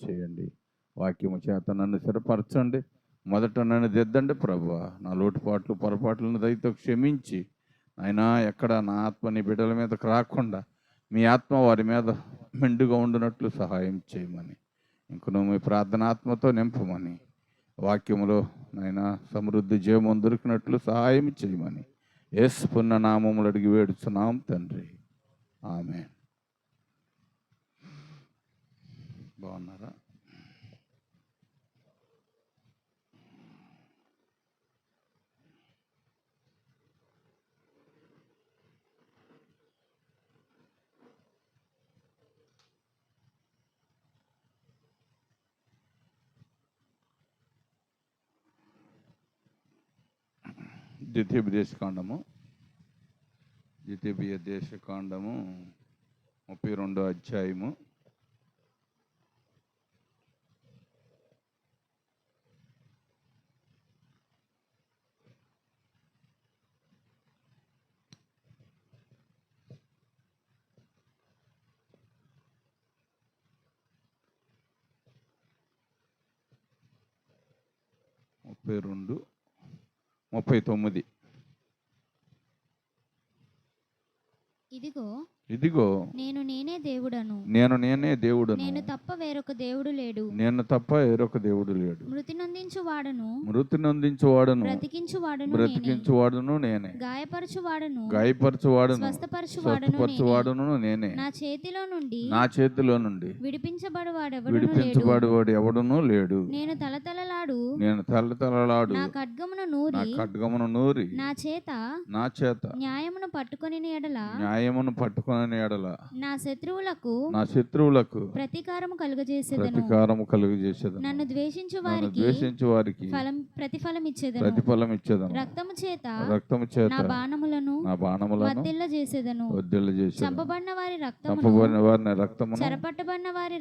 చేయండి. వాక్యము చేత నన్ను స్థిరపరచండి. మొదట నన్ను దిద్దండి ప్రభువా. నా లోటుపాట్లు పొరపాట్లను దయతో క్షమించి అయినా ఎక్కడ నా ఆత్మ నీ బిడ్డల మీదకు రాకుండా మీ ఆత్మ వారి మీద మెండుగా ఉండినట్లు సహాయం చేయమని, ఇంకను మీ ప్రార్థనాత్మతో నింపమని, వాక్యములో నాయన సమృద్ధి జీవం దొరికినట్లు సహాయం చేయమని యేసు పుణ్య నామములు అడిగి వేడుచున్నాం తండ్రి. ఆమేన్. బాగున్నారా? ద్వితీయ దేశకాండము 32వ అధ్యాయము 32:39. ఇదిగో నేను నేనే దేవుడను, నేను తప్ప వేరొక దేవుడు లేడు, మృతి నొందించువాడను బ్రతికించువాడను నేనే, గాయపరచువాడను స్వస్థపరచువాడను నేనే, నా చేతిలో నుండి విడిపించబడువాడు ఎవడునూ లేడు. నేను తలతలలాడు నా ఖడ్గమును నూరి నా చేత న్యాయమును పట్టుకొని ఎడల నా శత్రువులకు ప్రతీకారము కలుగజేసేదను. నన్ను ద్వేషించు వారికి ప్రతిఫలం ఇచ్చేదను. రక్తము చేత నా బాణములను వర్ధిల్ల చేసేదను. చంపబడిన వారి రక్తము చెరపట్టబడిన వారి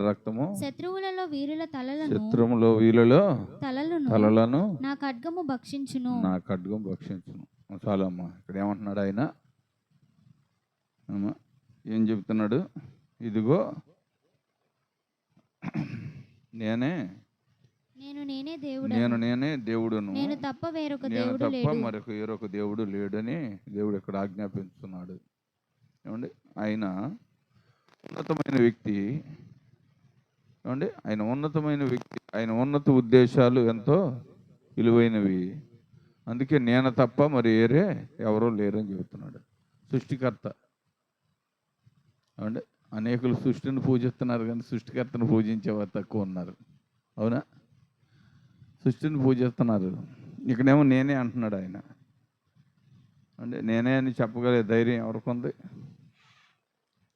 రక్తము శత్రువులలో వీరుల తలలను నా ఖడ్గము భక్షించును. చాలమ్మా. ఇక్కడ ఏమంటున్నాడు ఆయన? ఏం చెబుతున్నాడు? ఇదిగో నేనే దేవుడును, నేను తప్ప వేరొక దేవుడు లేడని దేవుడు ఇక్కడ ఆజ్ఞాపిస్తున్నాడు. ఏమండి? ఆయన ఉన్నతమైన వ్యక్తి. ఏమండి? ఆయన ఉన్నత ఉద్దేశాలు ఎంతో విలువైనవి. అందుకే నేను తప్ప మరి వేరే ఎవరో లేరని చెబుతున్నాడు. సృష్టికర్త. అంటే అనేకులు సృష్టిని పూజిస్తున్నారు కానీ సృష్టికర్తను పూజించేవారు తక్కువ ఉన్నారు. అవునా? సృష్టిని పూజిస్తున్నారు. ఇక్కడేమో నేనే అంటున్నాడు ఆయన. అంటే నేనే అని చెప్పగలిగే ధైర్యం ఎవరికొంది?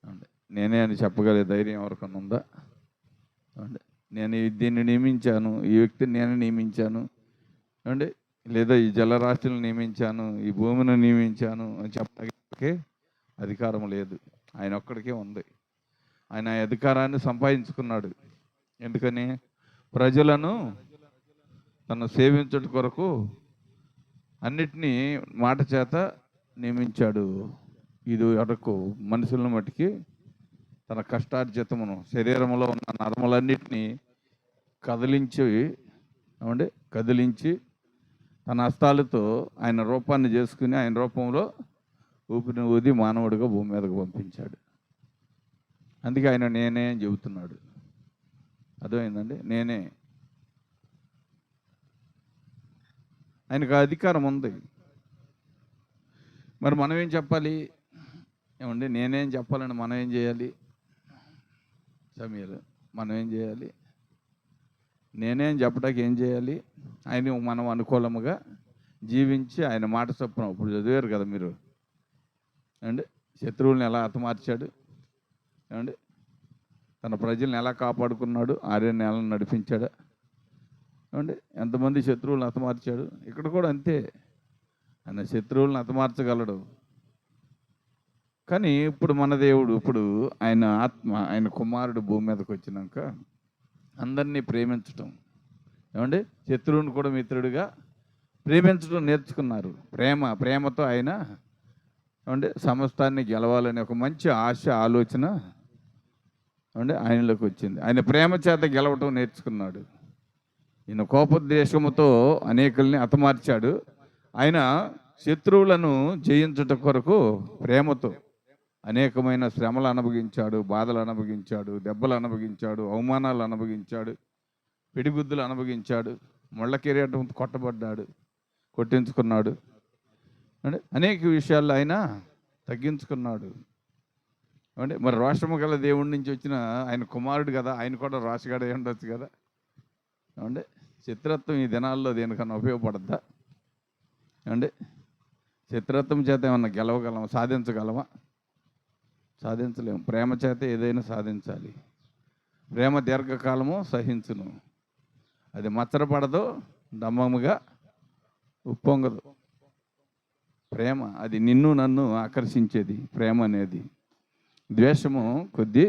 అంటే నేనే అని చెప్పగలిగే ధైర్యం ఎవరికన్నా ఉందా? అంటే నేను దీన్ని నియమించాను, ఈ వ్యక్తిని నేను నియమించాను, అంటే లేదా ఈ జలరాశులను నియమించాను, ఈ భూమిని నియమించాను అని చెప్పడానికి అధికారం లేదు. ఆయన ఒక్కడికే ఉంది. ఆయన అధికారాన్ని సంపాదించుకున్నాడు. ఎందుకని? ప్రజలను తను సేవించడం కొరకు అన్నిటినీ మాట చేత నియమించాడు. ఇది వరకు మనుషులను మట్టికి తన కష్టార్జితమును శరీరంలో ఉన్న నరములన్నిటినీ కదిలించి తన హస్తాలతో ఆయన రూపాన్ని చేసుకుని ఆయన రూపంలో ఊపిరిని ఊది మానవుడిగా భూమి మీదకు పంపించాడు. అందుకే ఆయన నేనే అని చెబుతున్నాడు. అర్థమైందండి? నేనే. ఆయనకు అధికారం ఉంది. మరి మనం ఏం చెప్పాలి? ఏమండి? నేనేం చెప్పాలని మనం ఏం చేయాలి? సమీర్, మనం ఏం చేయాలి? నేనేం చెప్పడానికి ఏం చేయాలి? ఆయన మనం అనుకూలముగా జీవించి ఆయన మాట చొప్పున. ఇప్పుడు చదివారు కదా మీరు. ఏమండి? శత్రువులను ఎలా హతమార్చాడు? ఏమండి? తన ప్రజల్ని ఎలా కాపాడుకున్నాడు? 6 నెలలను నడిపించాడు. ఏమండి? ఎంతమంది శత్రువులను హతమార్చాడు? ఇక్కడ కూడా అంతే. ఆయన శత్రువులను హతమార్చగలడు. కానీ ఇప్పుడు మన దేవుడు, ఇప్పుడు ఆయన ఆత్మ, ఆయన కుమారుడు భూమి మీదకి వచ్చినాక అందరినీ ప్రేమించటం. ఏమండి? శత్రువుని కూడా మిత్రుడిగా ప్రేమించడం నేర్చుకున్నారు. ప్రేమతో ఆయన ఏమండి సమస్తాన్ని గెలవాలని ఒక మంచి ఆశ, ఆలోచన అంటే ఆయనలోకి వచ్చింది. ఆయన ప్రేమ చేత గెలవటం నేర్చుకున్నాడు. ఈయన కోపద్వేషముతో అనేకుల్ని హతమార్చాడు. ఆయన శత్రువులను జయించుట కొరకు ప్రేమతో అనేకమైన శ్రమలు అనుభవించాడు, బాధలు అనుభవించాడు, దెబ్బలు అనుభవించాడు, అవమానాలు అనుభవించాడు, పిడిగుద్దులు అనుభవించాడు, ముళ్ళ కిరీటం కొట్టించుకున్నాడు. అంటే అనేక విషయాల్లో ఆయన తగ్గించుకున్నాడు. అంటే మరి రోషము గల దేవుడి నుంచి వచ్చిన ఆయన కుమారుడు కదా, ఆయన కూడా రోషగాడే ఉండొచ్చు కదా. అంటే చిత్రత్వం ఈ దినాల్లో దేనికన్నా ఉపయోగపడద్దా? అంటే చిత్రత్వం చేత ఏమన్నా గెలవగలమా, సాధించగలమా? సాధించలేము. ప్రేమ చేత ఏదైనా సాధించాలి. ప్రేమ దీర్ఘకాలము సహించును, అది మచ్చరపడదు, దమ్మముగా ఉప్పొంగదు. ప్రేమ అది నిన్ను నన్ను ఆకర్షించేది. ప్రేమ అనేది ద్వేషము కొద్ది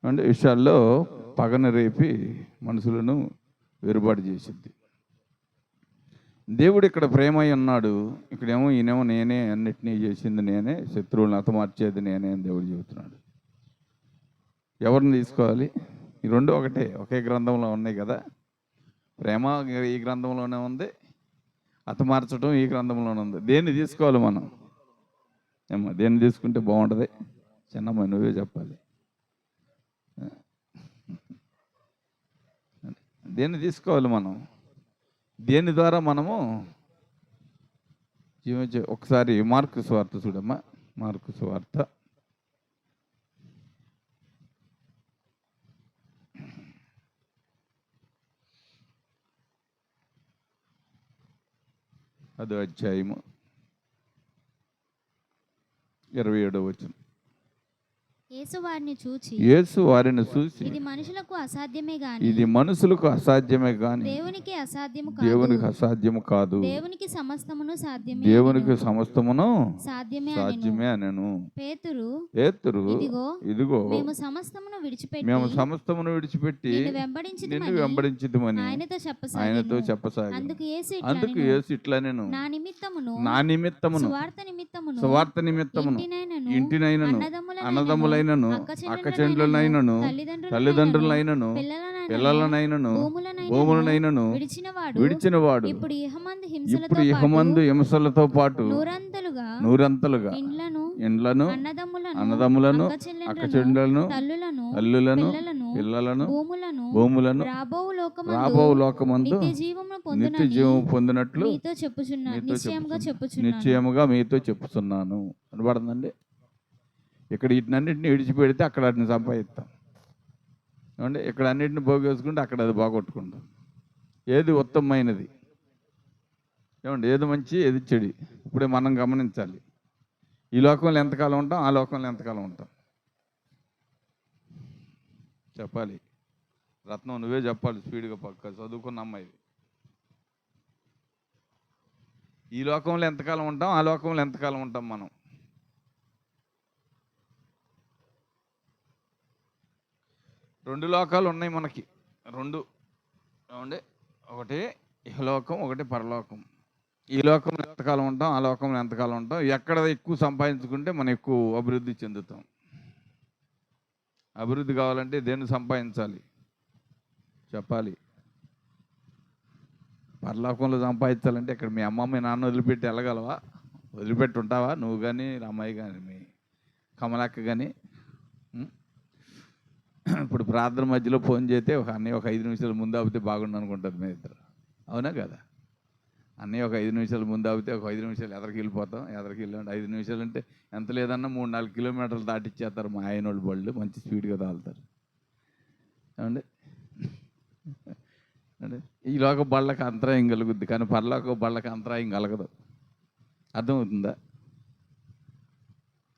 అంటే విషయాల్లో పగను రేపి మనుషులను వేరుబాటు చేసిద్ది. దేవుడు ఇక్కడ ప్రేమ అయి ఉన్నాడు, ఇక్కడేమో ఈయనేమో నేనే అన్నిటినీ చేసింది నేనే, శత్రువులను హతమార్చేది నేనే అని దేవుడు చెబుతున్నాడు. ఎవరిని తీసుకోవాలి? ఈ రెండు ఒకటే, ఒకే గ్రంథంలో ఉన్నాయి కదా. ప్రేమ ఈ గ్రంథంలోనే ఉంది, హతమార్చడం ఈ గ్రంథంలోనే ఉంది. దేన్ని తీసుకోవాలి మనం? ఏమో దేన్ని తీసుకుంటే బాగుంటుంది? చిన్నమ్మ నువ్వే చెప్పాలి. దేన్ని తీసుకోవాలి మనం? దేని ద్వారా మనము జీవించే? ఒకసారి మార్కు సువార్త చూడమ్మా. మార్కు సువార్త 10వ అధ్యాయము 27వ వచనం. యేసు వారిని చూచి ఇది మనుషులకు అసాధ్యమే గాని దేవునికి అసాధ్యము కాదు. దేవునికి సమస్తమును సాధ్యమే అనెను. పేతురు ఇదిగో మేము సమస్తమును విడిచిపెట్టి నిన్ను వెంబడించిదమని ఆయనతో చెప్పసాగాను. అందుకు యేసు ఇట్లా నేను నా నిమిత్తమును సువార్త నిమిత్తమును ఇంటినైనను అన్నదమ్ములైనను అక్కచెండ్రులైనను తల్లిదండ్రులైనను పిల్లలనైనను భూములనైనను విడిచినవాడు ఇప్పుడు ఇహమందు హింసలతో పాటు నూరంతలుగా ఇండ్లను అన్నదమ్ములను అక్కచెండ్రులను తల్లులను పిల్లలను భూములను రాబో లోకమందు నిత్య జీవము పొందినట్లు నిశ్చయముగా మీతో చెప్పుచున్నాను. అనబడుతుందండి. ఇక్కడ వీటినన్నింటినీ విడిచిపెడితే అక్కడ వాటిని సంపాదిస్తాం. ఏమంటే ఇక్కడ అన్నింటిని పోగేసుకుంటే అక్కడ అది బాగొట్టుకుంటాం. ఏది ఉత్తమమైనది, ఏమండి, ఏది మంచి ఏది చెడు ఇప్పుడే మనం గమనించాలి. ఈ లోకంలో ఎంతకాలం ఉంటాం, ఆ లోకంలో ఎంతకాలం ఉంటాం చెప్పాలి. రత్నం నువ్వే చెప్పాలి స్పీడ్గా, పక్క చదువుకున్న అమ్మాయి. ఈ లోకంలో ఎంతకాలం ఉంటాం, ఆ లోకంలో ఎంతకాలం ఉంటాం మనం? రెండు లోకాలు ఉన్నాయి మనకి, రెండు. ఏమండి, ఒకటి ఇహలోకం, ఒకటి పరలోకం. ఈ లోకంలో ఎంతకాలం ఉంటాం, ఆ లోకంలో ఎంతకాలం ఉంటాం. ఎక్కడ ఎక్కువ సంపాదించుకుంటే మనం ఎక్కువ అభివృద్ధి చెందుతాం. అభివృద్ధి కావాలంటే దేన్ని సంపాదించాలి చెప్పాలి. పరలోకంలో సంపాదించాలంటే ఇక్కడ మీ అమ్మ మీ నాన్న వదిలిపెట్టి వెళ్ళగలవా? వదిలిపెట్టి ఉంటావా నువ్వు కానీ, అమ్మాయి కానీ, మీ కమలక్క కానీ? ఇప్పుడు ప్రార్థన మధ్యలో ఫోన్ చేస్తే ఒక అన్నయ్య ఒక 5 నిమిషాల ముందు ఆపితే బాగుండు అనుకుంటుంది మీ ఇద్దరు. అవునా కదా? అన్నయ్య ఒక 5 నిమిషాల ముందు ఆపితే ఒక 5 నిమిషాలు ఎదరికి వెళ్ళిపోతాం. ఎదరికి వెళ్ళండి 5 నిమిషాలు అంటే ఎంత లేదన్నా 3-4 కిలోమీటర్లు దాటిచ్చేస్తారు మా ఆయన వాళ్ళు. బళ్ళు మంచి స్పీడ్గా తాగుతారు. ఏమండి, అంటే ఈ లోక బళ్ళకి అంతరాయం కలుగుద్ది, కానీ పరలోక బళ్ళకి అంతరాయం కలగదు. అర్థమవుతుందా?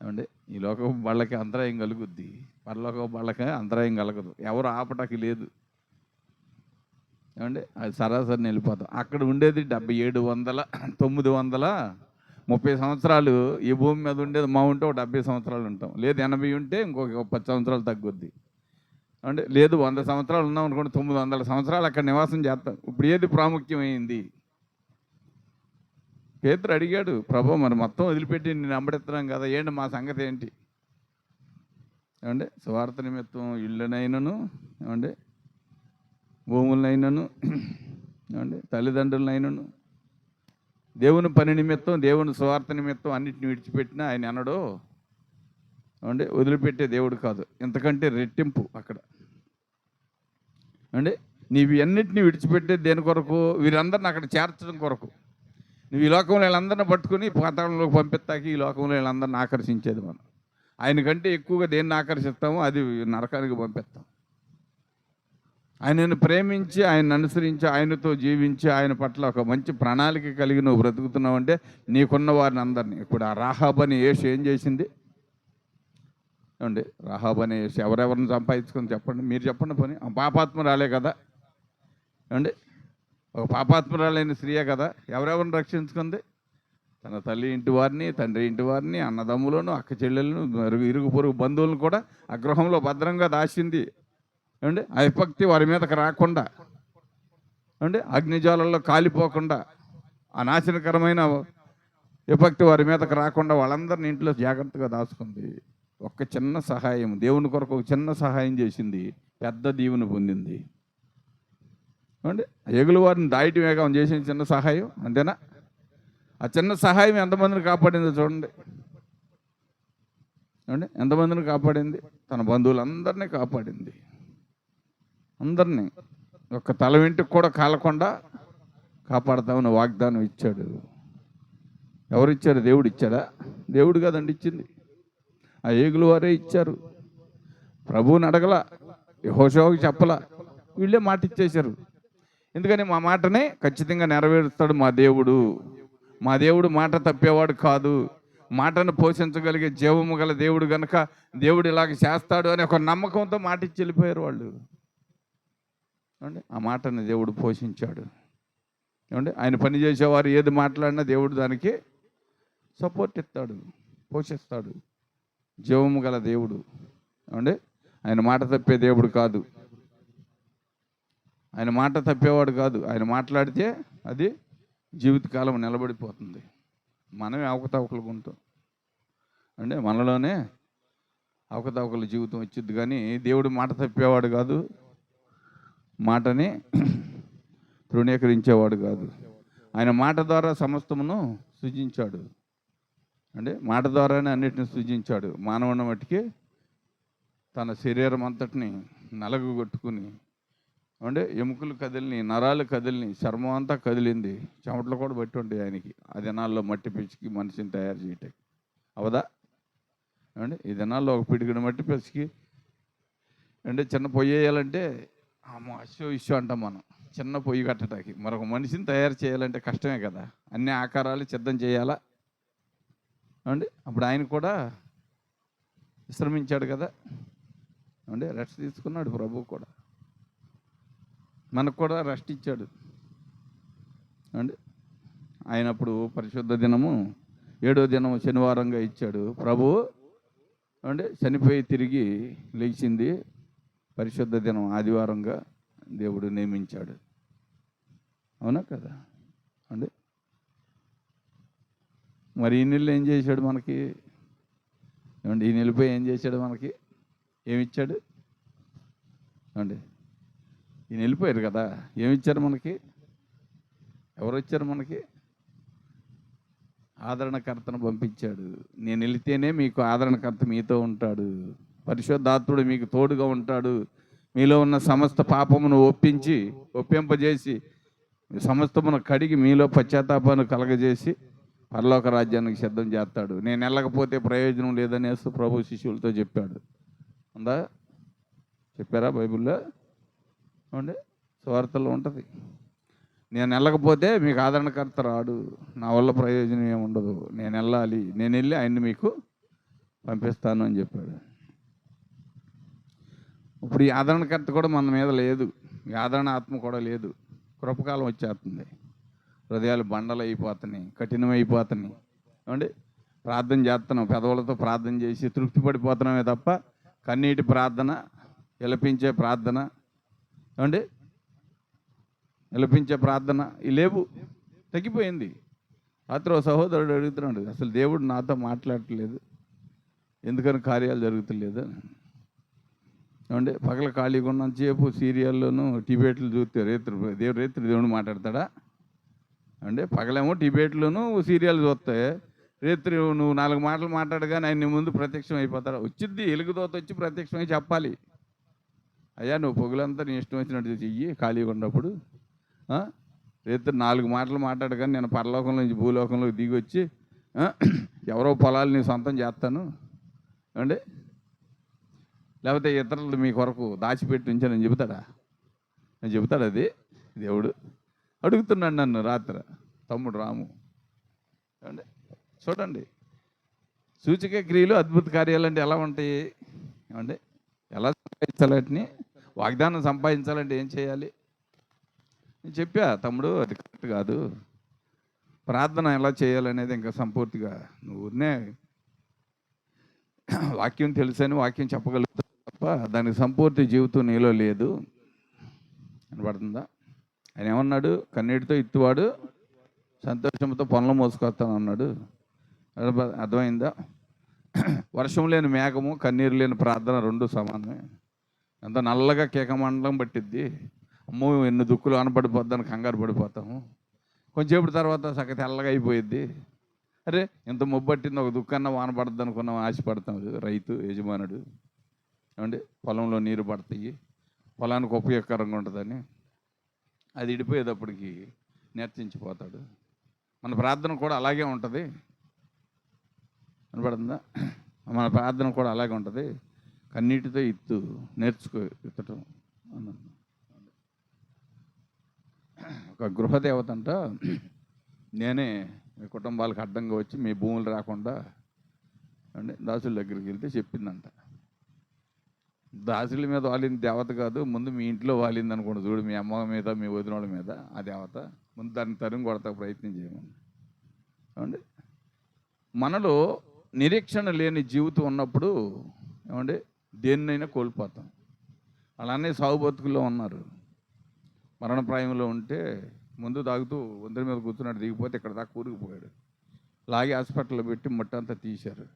ఏమండి, ఈ లోక బళ్ళకి అంతరాయం కలుగుద్ది, పరలోక బళ్ళకి అంతరాయం కలగదు. ఎవరు ఆపటానికి లేదు. ఏమండి, అది సరాసరి వెళ్ళిపోతాం. అక్కడ ఉండేది 930 సంవత్సరాలు ఈ భూమి మీద ఉండేది. మా ఉంటే ఒక 70 సంవత్సరాలు ఉంటాం, లేదు 80 ఉంటే ఇంకొక 10 సంవత్సరాలు తగ్గుద్ది. అంటే లేదు 100 సంవత్సరాలు ఉన్నాం అనుకోండి, 900 సంవత్సరాలు అక్కడ నివాసం చేస్తాం. ఇప్పుడు ఏది ప్రాముఖ్యమైంది? పేతురు అడిగాడు, ప్రభు మరి మొత్తం వదిలిపెట్టి నేను వెంబడిస్తున్నాం కదా, ఏంటి మా సంగతి ఏంటి ఏమంటే స్వార్థ నిమిత్తం ఇళ్ళనైనను, ఏమంటే భూములనైనను, ఏమంటే తల్లిదండ్రులనైనను, దేవుని పని నిమిత్తం, దేవుని స్వార్థ నిమిత్తం అన్నిటిని విడిచిపెట్టినా ఆయన అనడో అంటే వదిలిపెట్టే దేవుడు కాదు. ఎంతకంటే రెట్టింపు అక్కడ. అంటే నీవు అన్నిటిని విడిచిపెట్టే దేని కొరకు? వీరందరిని అక్కడ చేర్చడం కొరకు. నువ్వు ఈ లోకంలో వీళ్ళందరిని పట్టుకుని పాతాళంలోకి పంపిస్తాకి ఈ లోకంలో వీళ్ళందరిని ఆకర్షించేది మనం. ఆయన కంటే ఎక్కువగా దేన్ని ఆకర్షిస్తామో అది నరకానికి పంపిస్తాం. ఆయనను ప్రేమించి, ఆయనను అనుసరించి, ఆయనతో జీవించి, ఆయన పట్ల ఒక మంచి ప్రణాళిక కలిగి నువ్వు బ్రతుకుతున్నావు అంటే నీకున్న వారిని అందరినీ. ఇప్పుడు ఆ రాహాబ్ అని యేసు ఏం చేసింది? ఏమండి, రాహాబ్ అనే యేసు ఎవరెవరిని సంపాదించుకొని చెప్పండి, మీరు చెప్పండి. పని పాపాత్మురాలే కదా. ఏమండి, ఒక పాపాత్మురాలైన స్త్రీయే కదా. ఎవరెవరిని రక్షించుకుంది? తన తల్లి ఇంటి వారిని, తండ్రి ఇంటి వారిని, అన్నదమ్ములను, అక్క చెల్లెలను, ఇరుగు పొరుగు బంధువులను కూడా ఆ గృహంలో భద్రంగా దాచింది. ఏమండి, ఆ విపక్తి వారి మీదకి రాకుండా, అంటే అగ్నిజ్వాలల్లో కాలిపోకుండా, ఆ నాశనకరమైన విపక్తి వారి మీదకి రాకుండా వాళ్ళందరినీ ఇంట్లో జాగ్రత్తగా దాచుకుంది. ఒక్క చిన్న సహాయం, దేవుని కొరకు ఒక చిన్న సహాయం చేసింది, పెద్ద దీవెన పొందింది. ఏమండి, ఎగులు వారిని దాయటమేగా చేసిన చిన్న సహాయం, అంతేనా? ఆ చిన్న సహాయం ఎంతమందిని కాపాడిందో చూడండి. ఏమండి, ఎంతమందిని కాపాడింది? తన బంధువులందరినీ కాపాడింది. అందరినీ ఒక్క తల వెంటికి కూడా కాలకుండా కాపాడతామని వాగ్దానం ఇచ్చాడు. ఎవరు ఇచ్చారు? దేవుడు ఇచ్చాడా? దేవుడు కాదండి ఇచ్చింది, ఆ ఏగులు వారే ఇచ్చారు. ప్రభువుని అడగల, యెహోషువకు చెప్పల, వీళ్ళే మాట ఇచ్చేశారు. ఎందుకని? మా మాటనే ఖచ్చితంగా నెరవేరుస్తాడు మా దేవుడు. మా దేవుడు మాట తప్పేవాడు కాదు. మాటను పోషించగలిగే జీవము గల దేవుడు కనుక దేవుడు ఇలాగ చేస్తాడు అని ఒక నమ్మకంతో మాట ఇచ్చి వెళ్ళిపోయారు వాళ్ళు. ఏమండి, ఆ మాటని దేవుడు పోషించాడు. ఏమండి, ఆయన పని చేసేవారు ఏది మాట్లాడినా దేవుడు దానికి సపోర్ట్ ఇస్తాడు, పోషిస్తాడు. జీవము గల దేవుడు. ఏమండి, ఆయన మాట తప్పే దేవుడు కాదు. ఆయన మాట తప్పేవాడు కాదు. ఆయన మాట్లాడితే అది జీవితకాలం నిలబడిపోతుంది. మనమే అవకతవకలుగా ఉంటాం. అంటే మనలోనే అవకతవకల జీవితం వచ్చింది. కానీ దేవుడు మాట తప్పేవాడు కాదు, మాటని తృణీకరించేవాడు కాదు. ఆయన మాట ద్వారా సమస్తమును సృజించాడు. అంటే మాట ద్వారానే అన్నిటిని సృజించాడు. మానవుని మట్టికి తన శరీరం అంతటిని నలగొట్టుకుని, అంటే ఎముకలు కదిలిని, నరాలు కదిలిని, చర్మం అంతా కదిలింది, చెమటలు కూడా బట్టి ఉంటాయి ఆయనకి. ఆ దినాల్లో మట్టి పిచ్చికి మనిషిని తయారు చేయటానికి అవదా? అంటే ఈ దినాల్లో ఒక పిడికిన మట్టి పిచ్చికి అంటే చిన్న పొయ్యి వేయాలంటే అశ్వ ఇష్యూ అంటాం మనం. చిన్న పొయ్యి కట్టడానికి మరొక మనిషిని తయారు చేయాలంటే కష్టమే కదా. అన్ని ఆకారాలు సిద్ధం చేయాలా? అంటే అప్పుడు ఆయన కూడా విశ్రమించాడు కదా. అంటే రెస్ట్ తీసుకున్నాడు ప్రభువు కూడా. మనకు కూడా రెస్ట్ ఇచ్చాడు. అంటే ఆయన అప్పుడు పరిశుద్ధ దినము 7వ దినము శనివారంగా ఇచ్చాడు ప్రభువు. అంటే చనిపోయి తిరిగి లేచింది పరిశుద్ధ దినం ఆదివారంగా దేవుడు నియమించాడు. అవునా కదా? అంటే మరి ఈ నెలలో ఏం చేశాడు మనకి? ఏమండి, ఈ నెలపై ఏం చేశాడు మనకి? ఏమిచ్చాడు? ఏమండి, ఈయన వెళ్ళిపోయారు కదా, ఏమిచ్చారు మనకి? ఎవరు వచ్చారు మనకి? ఆదరణకర్తను పంపించాడు. నేను వెళితేనే మీకు ఆదరణకర్త మీతో ఉంటాడు. పరిశుద్ధాత్ముడు మీకు తోడుగా ఉంటాడు. మీలో ఉన్న సమస్త పాపమును ఒప్పింపజేసి సమస్తమును కడిగి మీలో పశ్చాత్తాపాన్ని కలగజేసి పరలోక రాజ్యానికి సిద్ధం చేస్తాడు. నేను వెళ్ళకపోతే ప్రయోజనం లేదనేసి ప్రభు శిష్యులతో చెప్పాడు. ఉందా? చెప్పారా బైబిల్లో? అంటే సువార్తలో ఉంటుంది. నేను వెళ్ళకపోతే మీకు ఆదరణకర్త రాడు, నా వల్ల ప్రయోజనం ఏమి ఉండదు, నేను వెళ్ళాలి, నేను వెళ్ళి ఆయన్ని మీకు పంపిస్తాను అని చెప్పాడు. ఇప్పుడు ఈ ఆదరణకర్త కూడా మన మీద లేదు, ఈ ఆదరణ ఆత్మ కూడా లేదు. కృపకాలం వచ్చేస్తుంది. హృదయాలు బండలు అయిపోతున్నాయి, కఠినమైపోతున్నాయి. ఏమండి, ప్రార్థన చేస్తున్నాం, పెదవులతో ప్రార్థన చేసి తృప్తి పడిపోతున్నామే తప్ప కన్నీటి ప్రార్థన, విలపించే ప్రార్థన, ఏమండి విలపించే ప్రార్థన ఇవి లేవు, తగ్గిపోయింది. రాత్రి ఓ సహోదరుడు అడుగుతున్నాడు, అసలు దేవుడు నాతో మాట్లాడట్లేదు, ఎందుకని కార్యాలు జరుగుతలేదు? ఏమంటే పగల ఖాళీగా ఉన్నంతసేపు సీరియల్లోనూ డిబేట్లు చూస్తే రేత్రి దేవుడు మాట్లాడతాడా అంటే పగలేమో డిబేట్లోనూ సీరియల్ చూస్తే రేత్రి నువ్వు 4 మాటలు మాట్లాడగానే ఆయన నీ ముందు ప్రత్యక్షం అయిపోతాడు. వచ్చిద్ది ఎలుగుదోత వచ్చి ప్రత్యక్షమై చెప్పాలి, అయ్యా నువ్వు పొగులంతా నీ ఇష్టం వచ్చినట్టు చెయ్యి ఖాళీగా ఉన్నప్పుడు. రేత్రి 4 మాటలు మాట్లాడగానే నేను పరలోకంలో నుంచి భూలోకంలోకి దిగి వచ్చి ఎవరో పొలాలు నీ సొంతం చేస్తాను అంటే, లేకపోతే ఇతరులు మీ కొరకు దాచిపెట్టి ఉంచానని చెబుతాడా? నేను చెబుతాడు అది దేవుడు? అడుగుతున్నాడు నన్ను రాత్రి తమ్ముడు రాము. ఏమండి చూడండి, సూచక క్రియలు అద్భుత కార్యాలు అంటే ఎలా ఉంటాయి? ఏమండి ఎలా సంపాదించాలని, వాగ్దానం సంపాదించాలంటే ఏం చేయాలి? నేను చెప్పా తమ్ముడు, అది కరెక్ట్ కాదు. ప్రార్థన ఎలా చేయాలనేది ఇంకా సంపూర్తిగా నువ్వునే వాక్యం తెలుసని వాక్యం చెప్పగలుగుతావు తప్ప దానికి సంపూర్తి జీవితం నీలో లేదు. కనబడుతుందా? ఆయన ఏమన్నాడు? కన్నీటితో ఇత్తువాడు సంతోషంతో పనులు మోసుకొస్తాను అన్నాడు. అర్థమైందా? వర్షం లేని మేఘము, కన్నీరు లేని ప్రార్థన రెండు సమానమే. ఎంత నల్లగా కేకమండలం పట్టిద్ది, అమ్మో ఎన్ని దుక్కులు అనపడిపోద్దని కంగారు పడిపోతాము. కొంచెంసేపు తర్వాత సగ తెల్లగా అయిపోయిద్ది. అరే ఇంత మొబ్బట్టింది, ఒక దుక్కన్న వాన పడుద్ది అనుకున్నాం, ఆశపడతాం. రైతు యజమానుడు ఏమండి పొలంలో నీరు పడతాయి, పొలానికి ఉపయోగకరంగా ఉంటుందని. అది ఇడిపోయేటప్పటికి నేర్చించిపోతాడు. మన ప్రార్థన కూడా అలాగే ఉంటుంది. కనపడుతుందా? మన ప్రార్థన కూడా అలాగే ఉంటుంది. కన్నీటితో నేర్చుకో ఇత్తటం అన్నాను. ఒక గృహదేవత అంట నేనే మీ కుటుంబాలకు అడ్డంగా వచ్చి మీ భూములు రాకుండా అంటే దాసుల దగ్గరికి వెళ్తే చెప్పిందంట. దాసుల మీద వాలింది దేవత కాదు, ముందు మీ ఇంట్లో వాలింది అనుకోండి చూడు, మీ అమ్మ మీద మీ వదినోళ్ళ మీద ఆ దేవత. ముందు దాన్ని తరుము కొడతా ప్రయత్నం చేయమని. ఏమండి మనలో నిరీక్షణ లేని జీవితం ఉన్నప్పుడు ఏమండి దేన్నైనా కోల్పోతాం. అలానే సాగు బతుకుల్లో ఉన్నారు. మరణప్రాయంలో ఉంటే ముందు తాగుతూ వందరి మీద కూర్చున్నాడు, దిగిపోతే ఇక్కడ దాకా కూరుకుపోయాడు. లాగి హాస్పిటల్లో పెట్టి ముట్టంతా తీశారు.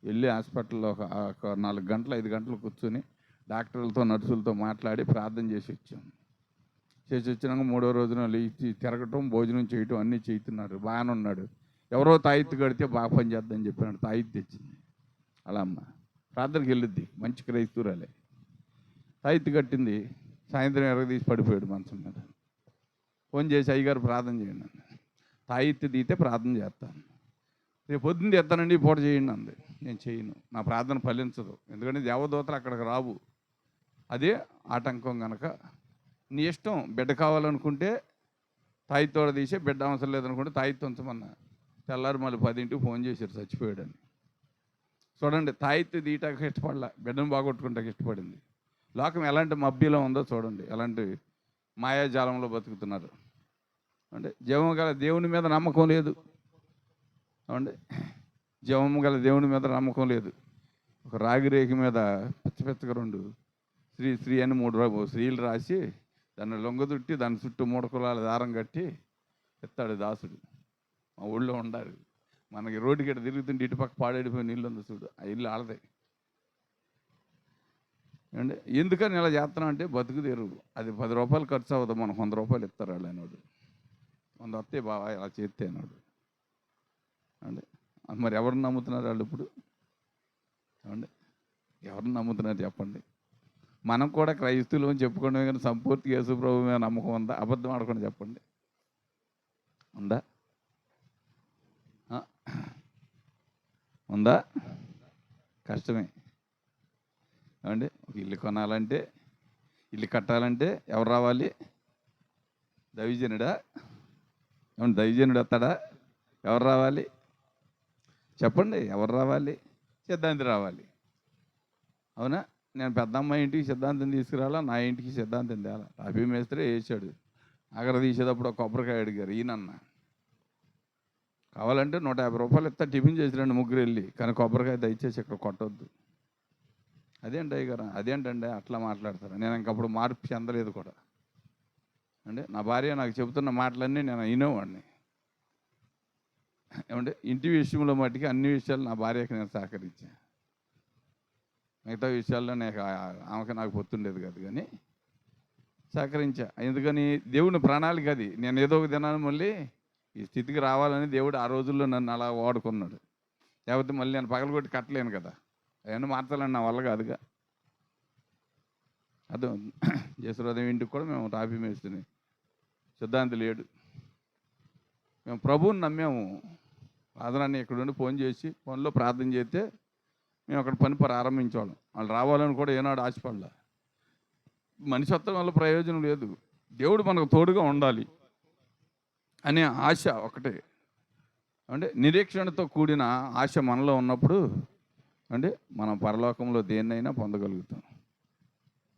వెళ్ళి హాస్పిటల్లో ఒక 4 గంటలు 5 గంటలు కూర్చొని డాక్టర్లతో నర్సులతో మాట్లాడి ప్రార్థన చేసి వచ్చాం. చేసి వచ్చినాక 3వ రోజున లేచి తిరగటం, భోజనం చేయటం అన్నీ చేస్తున్నారు. బాగానే ఉన్నాడు. ఎవరో తాయిత్తు కడితే బాగా పని చేద్దని చెప్పినాడు. తాయిత్తు తెచ్చింది. అలా అమ్మ ప్రార్థనకి వెళ్ళిద్ది, మంచి క్రైస్తవురాలే. తాయిత్తు కట్టింది. సాయంత్రం ఎరగదీసి పడిపోయాడు మంచం మీద. ఫోన్ చేసి అయ్యగారు ప్రార్థన చేయండి అన్న. తాయిత్తు తీతే ప్రార్థన చేస్తాను, రేపు పొద్దున్న ఎత్తానండి పూట చేయండి అంది. నేను చేయను, నా ప్రార్థన ఫలించదు. ఎందుకంటే దేవదూతలు అక్కడికి రావు. అదే ఆటంకం కనుక నీ ఇష్టం. బిడ్డ కావాలనుకుంటే తాయిత్తోడ తీసే, బిడ్డ అవసరం లేదనుకుంటే తాయిత్తు ఉంచమన్నా. తెల్లారి మళ్ళీ 10ంటికి ఫోన్ చేశారు చచ్చిపోయాడని. చూడండి, తాయిత్తు తీయటానికి ఇష్టపడలా, బిడ్డను బాగొట్టుకుంటాకి ఇష్టపడింది. లోకం ఎలాంటి మబ్బిలో ఉందో చూడండి, ఎలాంటి మాయాజాలంలో బతుకుతున్నారు. అంటే జీవము గల దేవుని మీద నమ్మకం లేదు. అంటే జీవము గల దేవుని మీద నమ్మకం లేదు. ఒక రాగిరేఖ మీద పిచ్చపిచ్చగా 2 శ్రీ అని 3 స్త్రీలు రాసి దాన్ని లొంగదుట్టి దాని చుట్టూ 3 కులాల దారం కట్టి ఎత్తాడు దాసుడు. మా ఊళ్ళో ఉండాలి. మనకి రోడ్డుకి ఇటు తిరుగుతుంటే ఇటుపక్క పాడైపోయి నీళ్ళు ఉంది చూడు, ఆ ఇల్లు ఆడదే. ఏమంటే ఎందుకని ఇలా చేస్తున్నాం అంటే బతుకు తెరువు. అది 10 రూపాయలు ఖర్చు అవ్వదు, మనకు 100 రూపాయలు ఇస్తారు వాళ్ళు అన్నాడు. 100 వస్తే బావా ఇలా చేస్తే అన్నాడు. అంటే మరి ఎవరిని నమ్ముతున్నారు వాళ్ళు ఇప్పుడు? ఏమండి ఎవరిని నమ్ముతున్నారు చెప్పండి? మనం కూడా క్రైస్తవులు అని చెప్పుకోవడమే కానీ సంపూర్తి యేసు ప్రభు మీద నమ్మకం ఉందా? అబద్ధం ఆడకుండా చెప్పండి, ఉందా? ఉందా? కష్టమే. ఏమండి ఒక ఇల్లు కొనాలంటే, ఇల్లు కట్టాలంటే ఎవరు రావాలి? దైవజనుడా? ఏమన్నా దైవజనుడు వస్తాడా? ఎవరు రావాలి చెప్పండి? ఎవరు రావాలి? సిద్ధాంతి రావాలి. అవునా? నేను పెద్దమ్మాయి ఇంటికి సిద్ధాంతం తీసుకురాలా, నా ఇంటికి సిద్ధాంతం తేలా. టాపీ మేస్త్రి వేసాడు. అక్కడ తీసేటప్పుడు ఒక కొబ్బరికాయ అడిగారు. ఈయనన్న కావాలంటే 150 రూపాయలు ఇస్తా, టిఫిన్ చేసి 2 వెళ్ళి, కానీ కొబ్బరికాయ దయచేసి ఇక్కడ కొట్టొద్దు. అదేంటి అయ్యగారు? అదేంటండి అట్లా మాట్లాడతారు? నేను ఇంకప్పుడు మార్పు చెందలేదు కూడా. అంటే నా భార్య నాకు చెబుతున్న మాటలన్నీ నేను వినేవాడిని. ఏమంటే ఇంటి విషయంలో మట్టికి అన్ని విషయాలు నా భార్యకి నేను సహకరించాను. మిగతా విషయాల్లో ఆమెకు నాకు పొత్తుండేది కాదు, కానీ సహకరించా. ఎందుకని దేవుని ప్రణాళిక అది. నేను ఏదో ఒక దినాన్ని మళ్ళీ ఈ స్థితికి రావాలని దేవుడు ఆ రోజుల్లో నన్ను అలా వాడుకున్నాడు. లేకపోతే మళ్ళీ నేను పగలగొట్టి కట్టలేను కదా, అవన్నీ మార్చాలని నా వల్ల కాదుగా. అదే జసరోదయం ఇంటికి కూడా మేము టాపీ మేస్తుంది సిద్ధాంతి లేడు. మేము ప్రభువుని నమ్మాము. ఆదరాన్ని ఇక్కడ నుండి ఫోన్ చేసి ఫోన్లో ప్రార్థన చేస్తే మేము అక్కడ పని ప్రారంభించేవాళ్ళం. వాళ్ళు రావాలని కూడా ఏనాడు ఆశపడలే. మనిషిత్వం వల్ల ప్రయోజనం లేదు, దేవుడు మనకు తోడుగా ఉండాలి అనే ఆశ ఒకటే. అంటే నిరీక్షణతో కూడిన ఆశ మనలో ఉన్నప్పుడు అంటే మనం పరలోకంలో దేన్నైనా పొందగలుగుతాం.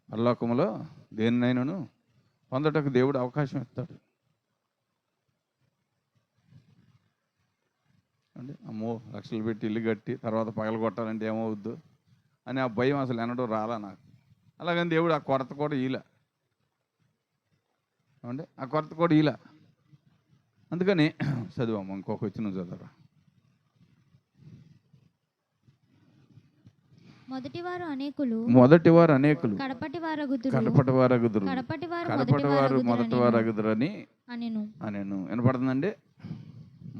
పరలోకంలో దేన్నైనాను పొందటకు దేవుడు అవకాశం ఇస్తాడు. అంటే అమ్మో లక్షలు పెట్టి ఇల్లు కట్టి తర్వాత పగలగొట్టాలంటే ఏమవుద్దు అని ఆ భయం అసలు ఎన్నడూ రాలా నాకు. అలాగని దేవుడు ఆ కొరత కూడా ఈల, అంటే ఆ కొరత కూడా ఈల. అందుకని చదువమ్మ ఇంకొక వచ్చిన చదవరా. మొదటివారు అనేకులు కడపటివారు మొదటివారగుదురని అనేను. వినపడుతుందండి.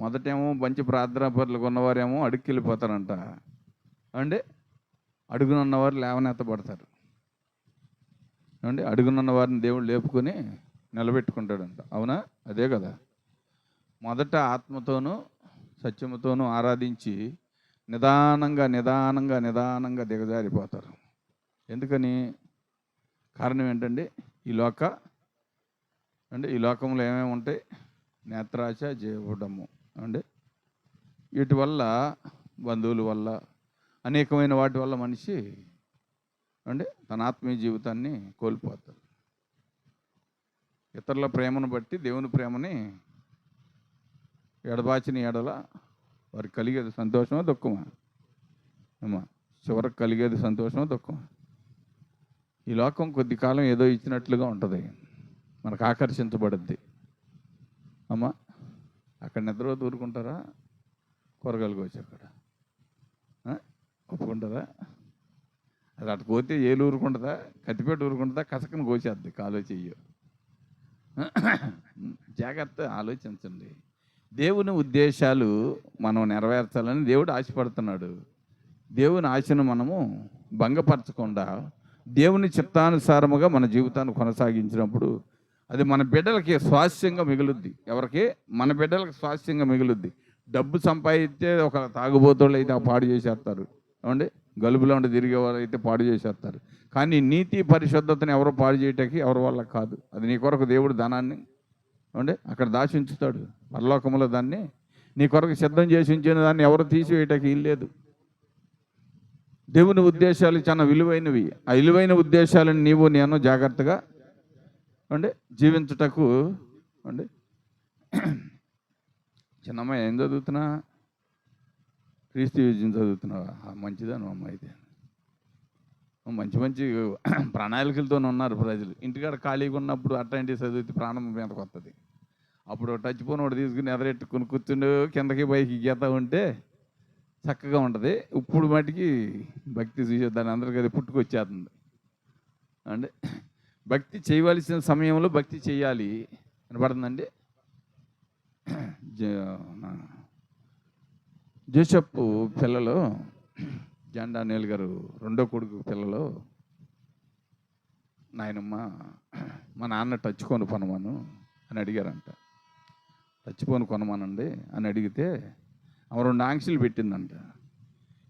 మొదటేమో మంచి ప్రార్థనా పరులకు ఉన్నవారేమో అడుగుకి వెళ్ళిపోతారంట, అంటే అడుగునున్నవారు లేవనెత్తబడతారు. అంటే అడుగునున్న వారిని దేవుడు లేపుకొని నిలబెట్టుకుంటాడంట. అవునా? అదే కదా. మొదట ఆత్మతోనూ సత్యముతోనూ ఆరాధించి నిదానంగా దిగజారిపోతారు. ఎందుకని? కారణం ఏంటండి? ఈ లోకంలో ఏమేమి ఉంటాయి? నేత్రాశ, జీవడము, అంటే వీటి వల్ల, బంధువుల వల్ల, అనేకమైన వాటి వల్ల మనిషి అంటే తన ఆత్మీయ జీవితాన్ని కోల్పోతారు. ఇతరుల ప్రేమను బట్టి దేవుని ప్రేమని ఎడబాచిన ఎడల వారికి కలిగేది సంతోషమా దుఃఖమా? అమ్మా, చివరికి కలిగేది సంతోషమా దుఃఖమా? ఈ లోకం కొద్ది కాలం ఏదో ఇచ్చినట్లుగా ఉంటుంది, మనకు ఆకర్షించబడుద్ది. అమ్మా, అక్కడ నిద్ర ఊరుకుంటారా? కూరగాయలు కోసి అక్కడ ఒప్పుకుంటారా? అది అటు పోతే ఏలు ఊరుకుంటుందా? కత్తిపేట ఊరుకుంటుందా? కసకను కోసేద్ది కాలో చెయ్యో. జాగ్రత్త ఆలోచించండి. దేవుని ఉద్దేశాలు మనం నెరవేర్చాలని దేవుడు ఆశపడుతున్నాడు. దేవుని ఆశను మనము భంగపరచకుండా దేవుని చిత్తానుసారముగా మన జీవితాన్ని కొనసాగించినప్పుడు అది మన బిడ్డలకి స్వాస్థ్యంగా మిగులుద్ది. ఎవరికి? మన బిడ్డలకు స్వాస్థ్యంగా మిగులుద్ది. డబ్బు సంపాదిస్తే ఒక తాగుబోతుళ్ళు అయితే పాడు చేసేస్తారు, ఏమండి? గలుబులో ఉండి తిరిగేవారు అయితే పాడు చేసేస్తారు. కానీ నీతి పరిశుద్ధతను ఎవరో పాడు చేయటానికి ఎవరి వల్ల కాదు. అది నీ కొరకు దేవుడు ధనాన్ని అంటే అక్కడ దాచి ఉంచుతాడు. పరలోకంలో దాన్ని నీ కొరకు సిద్ధం చేసి ఉంచిన దాన్ని ఎవరు తీసివేయటానికి ఇల్లేదు. దేవుని ఉద్దేశాలు చాలా విలువైనవి. ఆ విలువైన ఉద్దేశాలను నీవు నేను జాగ్రత్తగా అంటే జీవించుటకు అంటే చిన్నమ్మ ఏం చదువుతున్నా? క్రీస్తు విజయం చదువుతున్నావా? మంచిదని అమ్మ. అయితే మంచి మంచి ప్రణాళికలతో ఉన్నారు ప్రజలు. ఇంటికాడ ఖాళీగా ఉన్నప్పుడు అట్లాంటివి చదివితే ప్రాణం మీదకి వస్తుంది. అప్పుడు టచ్ ఫోన్ ఒకటి తీసుకుని ఎదరెట్టుకుని కూర్చుండు కిందకి పైకి గీత ఉంటే చక్కగా ఉంటుంది. ఇప్పుడు మటుకి భక్తి చూసే దాన్ని అందరికీ అది పుట్టుకొచ్చేస్తుంది. అంటే భక్తి చేయవలసిన సమయంలో భక్తి చేయాలి. వినపడుతుందండి. జోసెఫ్ పిల్లలు, జాన్ డానియల్ గారు రెండో కొడుకు పిల్లలు, నాయనమ్మ మా నాన్న టచ్ ఫోన్ కొనమను అని అడిగారంట. టచ్ ఫోన్ కొనమనండి అని అడిగితే ఆమె 2 ఆంక్షలు పెట్టిందంట.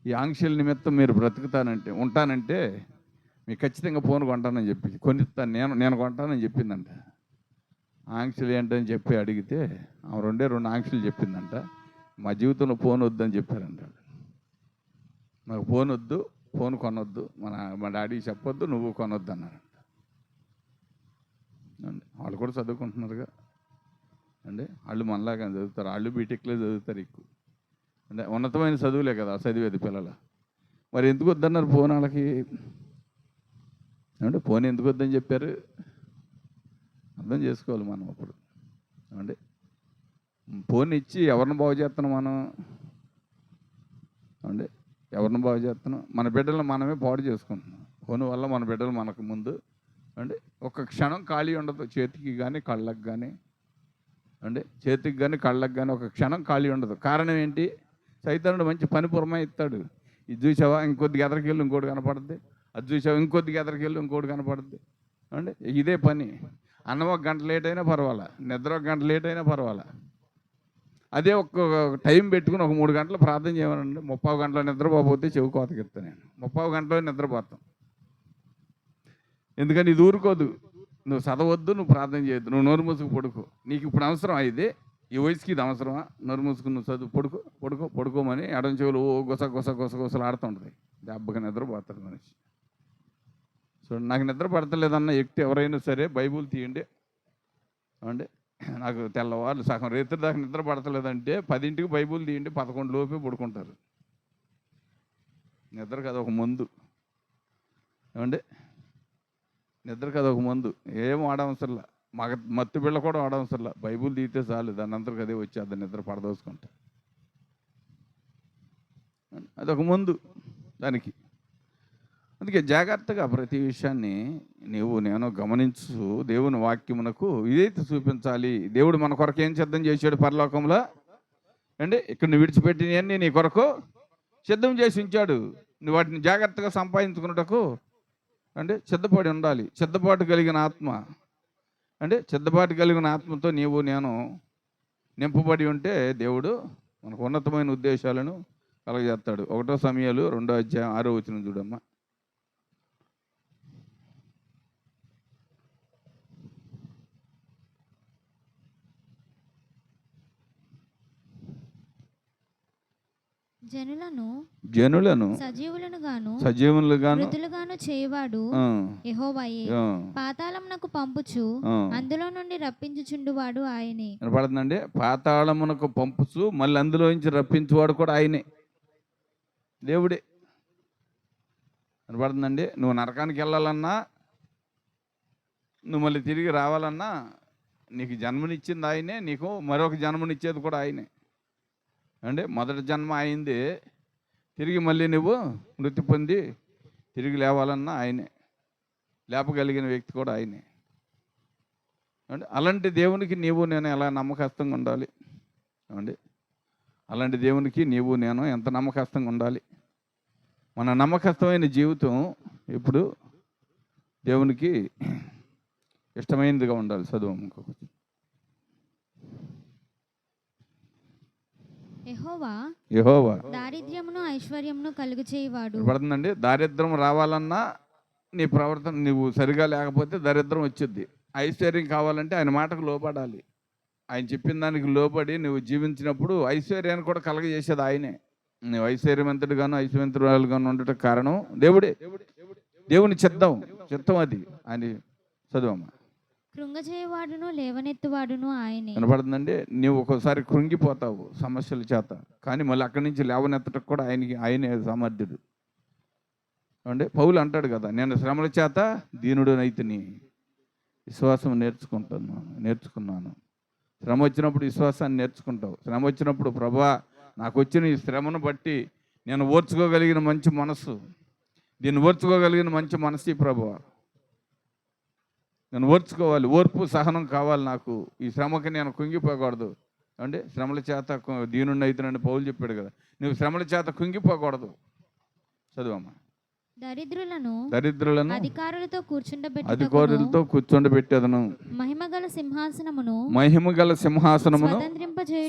ఈ ఆంక్షల నిమిత్తం మీరు ఉంటానంటే మీకు ఖచ్చితంగా ఫోన్ కొంటానని కొనిస్తాను, నేను కొంటానని చెప్పిందంట. ఆంక్షలు ఏంటని చెప్పి అడిగితే ఆమె 2 ఆంక్షలు చెప్పిందంట. మా జీవితంలో ఫోన్ వద్దని చెప్పారంట. మాకు ఫోన్ వద్దు, ఫోన్ కొనొద్దు, మా డాడీకి చెప్పొద్దు, నువ్వు కొనొద్దు అన్నారంట. అండి వాళ్ళు కూడా చదువుకుంటున్నారుగా అండి. వాళ్ళు మనలాగా చదువుతారు, వాళ్ళు బీటెక్లో చదువుతారు ఎక్కువ. అంటే ఉన్నతమైన చదువులే కదా చదివేది పిల్లలు. మరి ఎందుకు వద్దన్నారు ఫోన్ వాళ్ళకి? అంటే ఫోన్ ఎందుకు వద్దని చెప్పారు? అర్థం చేసుకోవాలి మనం. అప్పుడు అంటే ఫోన్ ఇచ్చి ఎవరిని బాగు చేస్తున్నాం మనం? అంటే ఎవరిని బాగు చేస్తున్నాం? మన బిడ్డలను మనమే పాడు చేసుకుంటున్నాం. ఫోన్ వల్ల మన బిడ్డలు మనకు ముందు అంటే ఒక క్షణం ఖాళీ ఉండదు, చేతికి కానీ కళ్ళకు కానీ అంటే చేతికి కానీ కళ్ళకు కానీ ఒక క్షణం ఖాళీ ఉండదు. కారణం ఏంటి? సైతానుడు మంచి పని పురమాయిస్తాడు. ఇది చూసావా, ఇంకొద్దిగా ఎదరికెళ్ళి ఇంకోటి కనపడుద్ది, అది చూసావా, ఇంకొద్దిగా ఎదరికెళ్ళి ఇంకోటి కనపడుద్ది. అంటే ఇదే పని. అన్నం ఒక గంట లేట్ అయినా పర్వాలా, నిద్ర ఒక గంట లేట్ అయినా పర్వాలా. అదే ఒక టైం పెట్టుకుని ఒక 3 గంటలు ప్రార్థన చేయమనండి, 30 గంటలో నిద్రపోతే చెవి కోతకిస్తాను నేను. 30 గంటలో నిద్రపోతాం. ఎందుకని ఇది ఊరుకోదు. నువ్వు చదవద్దు, నువ్వు ప్రార్థన చేయొద్దు, నువ్వు నోరు మూసుకు పడుకో. నీకు ఇప్పుడు అవసరం ఇది, ఈ వయసుకి ఇది అవసరమా? నోరు మూసుకుని నువ్వు చదువు, పడుకోమని ఎడం చెవులు గుసలు ఆడుతుంటుంది. దెబ్బగా నిద్రపోతాడు మనిషి. సో నాకు నిద్ర పడతలేదన్న వ్యక్తి ఎవరైనా సరే బైబుల్ తీయండి. అంటే నాకు తెల్లవాళ్ళు సగం రేత్రి దాకా నిద్ర పడతలేదంటే 10ంటికి బైబుల్ తీయండి, 11 లోపే పడుకుంటారు. నిద్ర కదా ఒక మందు. ఏమండి, నిద్ర కదా ఒక మందు. ఏం వాడవసరంలా, మత్తు బిళ్ళ కూడా వాడవసరంలా. బైబుల్ తీస్తే చాలు, దాని అంతకు అదే వచ్చి అది నిద్ర పడదోసుకుంటా. అదొక మందు దానికి. అందుకే జాగ్రత్తగా ప్రతి విషయాన్ని నేను గమనించు. దేవుని వాక్యమునకు ఇదైతే చూపించాలి. దేవుడు మన కొరకు ఏం సిద్ధం చేశాడు పరలోకంలో అంటే ఇక్కడ నువ్వు విడిచిపెట్టినవన్నీ నీ కొరకు సిద్ధం చేసి ఉంచాడు. నువ్వు వాటిని జాగ్రత్తగా సంపాదించుకున్నటకు అంటే సిద్ధపడి ఉండాలి. సిద్ధపాటు కలిగిన ఆత్మ అంటే సిద్ధపాటు కలిగిన ఆత్మతో నేను నింపబడి ఉంటే దేవుడు మనకు ఉన్నతమైన ఉద్దేశాలను కలగజేస్తాడు. 1 సమయాలు 2వ అధ్యాయం 6వ వచనం చూడమ్మా. జనులను సజీవులుగాను మృతులుగాను చేయవాడు యెహోవాయే. పాతాళమునకు పంపుచు అందులో నుండి రప్పించుచుండువాడు ఆయనే. వినపడుతుందండి? పాతాళమునకు పంపుచు మళ్ళీ అందులో నుంచి రప్పించువాడు కూడా ఆయనే, దేవుడే. వినపడుతుందండి? నువ్వు నరకానికి వెళ్ళాలన్నా, నువ్వు మళ్ళీ తిరిగి రావాలన్నా నీకు జన్మనిచ్చింది ఆయనే, నీకు మరొక జన్మనిచ్చేది కూడా ఆయనే. అంటే మొదటి జన్మ అయింది, తిరిగి మళ్ళీ నువ్వు మృతి పొంది తిరిగి లేవాలన్నా ఆయనే, లేపగలిగిన వ్యక్తి కూడా ఆయనే. అంటే అలాంటి దేవునికి నేను ఎలా నమ్మకస్తంగా ఉండాలి అండి? అలాంటి దేవునికి నేను ఎంత నమ్మకస్తంగా ఉండాలి? మన నమ్మకస్తమైన జీవితం ఇప్పుడు దేవునికి ఇష్టమైనదిగా ఉండాలి. చదువు ఇంకొకటి. యెహోవా దారిద్ర్యమును ఐశ్వర్యమును కలుగు చేయవాడు. పడుతుందండి? దారిద్ర్యం రావాలన్నా నీ ప్రవర్తన నువ్వు సరిగా లేకపోతే దరిద్రం వచ్చింది. ఐశ్వర్యం కావాలంటే ఆయన మాటకు లోపడాలి. ఆయన చెప్పిన దానికి లోబడి నువ్వు జీవించినప్పుడు ఐశ్వర్యాన్ని కూడా కలగజేసేది ఆయనే. నువ్వు ఐశ్వర్యవంతుడిగాను ఐశ్వర్యవంతురాలుగాను ఉండటం కారణం దేవుడే. దేవుని చిత్తం అది. ఆయన చదువమ్మా. కృంగజేయవాడును లేవనెత్తువాడును ఆయనే. వినపడుతుందండి? నువ్వు ఒక్కోసారి కృంగిపోతావు సమస్యల చేత, కానీ మళ్ళీ అక్కడి నుంచి లేవనెత్తటకు కూడా ఆయనే సమర్థుడు. అంటే పౌలు అంటాడు కదా, నేను శ్రమల చేత దీనుడునైతిని, విశ్వాసం నేర్చుకున్నాను. శ్రమ వచ్చినప్పుడు విశ్వాసాన్ని నేర్చుకుంటావు. శ్రమ వచ్చినప్పుడు ప్రభువా నాకు వచ్చిన ఈ శ్రమను బట్టి నేను ఓర్చుకోగలిగిన మంచి మనస్సు, దీన్ని ఓర్చుకోగలిగిన మంచి మనసు ఈ ప్రభువా, నేను ఓర్చుకోవాలి, ఓర్పు సహనం కావాలి నాకు. ఈ శ్రమకి నేను కుంగిపోకూడదు. అంటే శ్రమల చేత దీనుడిని అవుతున్నాను పౌలు చెప్పాడు కదా, నువ్వు శ్రమల చేత కుంగిపోకూడదు. చదువమ్మా. దరిద్రులను అధికారులతో కూర్చుండబెట్టేదను, మహిమగల సింహాసనమును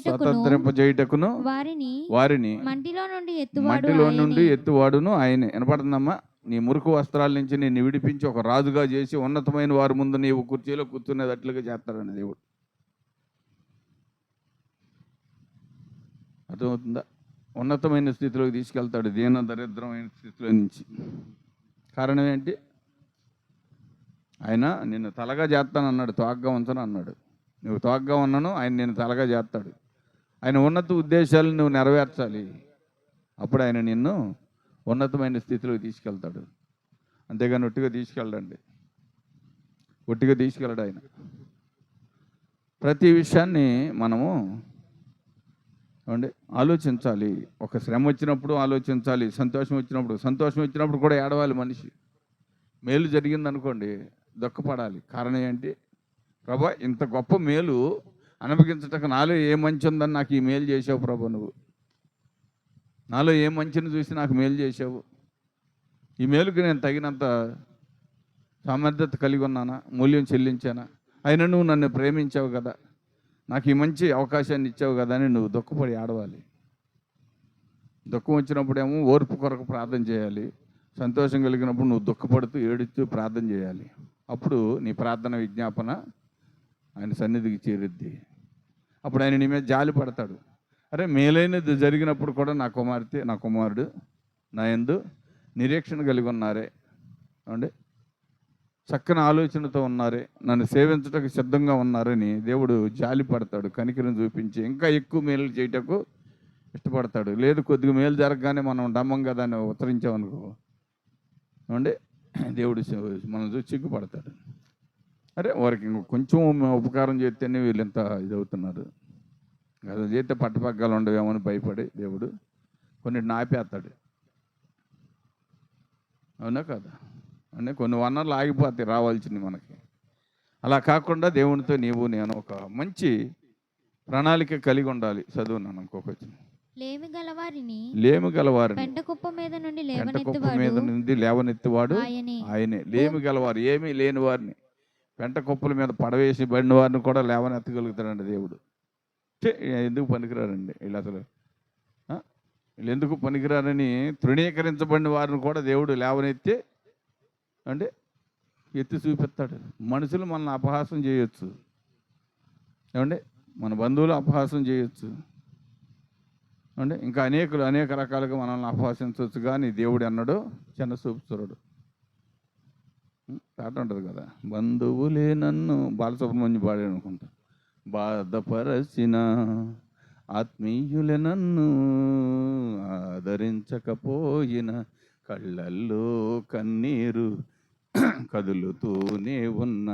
స్వతంత్రింపజేయుటకును వారిని మంటిలో నుండి ఎత్తువాడును ఆయనే. వినపడుతుందమ్మా? నీ మురుకు వస్త్రాల నుంచి నేను విడిపించి ఒక రాజుగా చేసి ఉన్నతమైన వారి ముందు నీవు కుర్చీలో కూర్చునేటట్లుగా చేస్తాడని దేవుడు. అర్థమవుతుందా? ఉన్నతమైన స్థితిలోకి తీసుకెళ్తాడు దీన దరిద్రమైన స్థితిలో నుంచి. కారణం ఏంటి? ఆయన నిన్ను తలగా చేస్తాను అన్నాడు, తోగ్గా ఉంచను అన్నాడు. నువ్వు తోగ్గా ఉన్నాను, ఆయన నిన్ను తలగా చేస్తాడు. ఆయన ఉన్నత ఉద్దేశాలను నువ్వు నెరవేర్చాలి, అప్పుడు ఆయన నిన్ను ఉన్నతమైన స్థితిలోకి తీసుకెళ్తాడు. అంతేగాని ఒట్టిగా తీసుకెళ్ళండి, ఒట్టిగా తీసుకెళ్ళడు ఆయన. ప్రతి విషయాన్ని మనము ఏమండి ఆలోచించాలి. ఒక శ్రమ వచ్చినప్పుడు ఆలోచించాలి, సంతోషం వచ్చినప్పుడు కూడా ఏడవాలి మనిషి. మేలు జరిగిందనుకోండి దుఃఖపడాలి. కారణం ఏంటి? ప్రభా ఇంత గొప్ప మేలు అనుభవించటకు నాలో ఏ మంచి ఉందని నాకు ఈ మేలు చేసావు ప్రభా, నువ్వు నాలో ఏ మంచిని చూసి నాకు మేలు చేసావు, ఈ మేలుకి నేను తగినంత సామర్థ్యత కలిగి ఉన్నానా, మూల్యం చెల్లించానా, అయినా నువ్వు నన్ను ప్రేమించావు కదా, నాకు ఈ మంచి అవకాశాన్ని ఇచ్చావు కదా అని నువ్వు దుఃఖపడి ఆడవాలి. దుఃఖం వచ్చినప్పుడేమో ఓర్పు కొరకు ప్రార్థన చేయాలి. సంతోషం కలిగినప్పుడు నువ్వు దుఃఖపడుతూ ఏడుస్తూ ప్రార్థన చేయాలి. అప్పుడు నీ ప్రార్థన విజ్ఞాపన ఆయన సన్నిధికి చేరుద్ది. అప్పుడు ఆయన నీ మీద జాలి పడతాడు. అరే మేలైనది జరిగినప్పుడు కూడా నా కుమార్తె నా కుమారుడు నా యందు నిరీక్షణ కలిగి ఉన్నారే, అండి చక్కని ఆలోచనతో ఉన్నారే, నన్ను సేవించటకు సిద్ధంగా ఉన్నారని దేవుడు జాలి పడతాడు. కనికరం చూపించి ఇంకా ఎక్కువ మేలు చేయటకు ఇష్టపడతాడు. లేదు కొద్దిగా మేలు జరగగానే మనం డమ్మంగా దాన్ని ఉత్తరించామనుకో అండి దేవుడు మనం చూసి సిగ్గుపడతాడు. అరే వారికి కొంచెం ఉపకారం చేస్తేనే వీళ్ళు ఎంత ఇది అవుతున్నారు, అది చేస్తే పట్టుపగ్గాలు ఉండవేమని భయపడి దేవుడు కొన్నిటిని ఆపేస్తాడు. అవునా కదా? అంటే కొన్ని వనరులు ఆగిపోతాయి రావాల్సింది మనకి. అలా కాకుండా దేవునితో నీవు నేను ఒక మంచి ప్రణాళిక కలిగి ఉండాలి. చదువున్నాను ఇంకొక లేమి గలవారిని పెంట కుప్ప మీద నుండి లేవనెత్తివాడు ఆయనే. లేమి గలవారు, ఏమీ లేని వారిని, పెంట కుప్పల మీద పడవేసి పడిన వారిని కూడా లేవనెత్తగలుగుతాడండి దేవుడు. ఎందుకు పనికిరారండి వీళ్ళు అసలు? వీళ్ళు ఎందుకు పనికిరారని తృణీకరించబడిన వారిని కూడా దేవుడు లేవనెత్తి అంటే ఎత్తి చూపిస్తాడు. మనుషులు మనల్ని అపహాసం చేయొచ్చు, ఏమండి మన బంధువులు అపహాసం చేయొచ్చు, అంటే ఇంకా అనేక రకాలుగా మనల్ని అపహాసించవచ్చు. కానీ దేవుడు అన్నాడు చిన్న చూపుచురుడు. పాట ఉంటుంది కదా, బంధువులే నన్ను బాలసుబ్రహ్మణ్యం పాడాడు అనుకుంటా, బాధపరచిన ఆత్మీయులే నన్ను ఆదరించకపోయిన కళ్ళల్లో కన్నీరు కదులుతూనే ఉన్న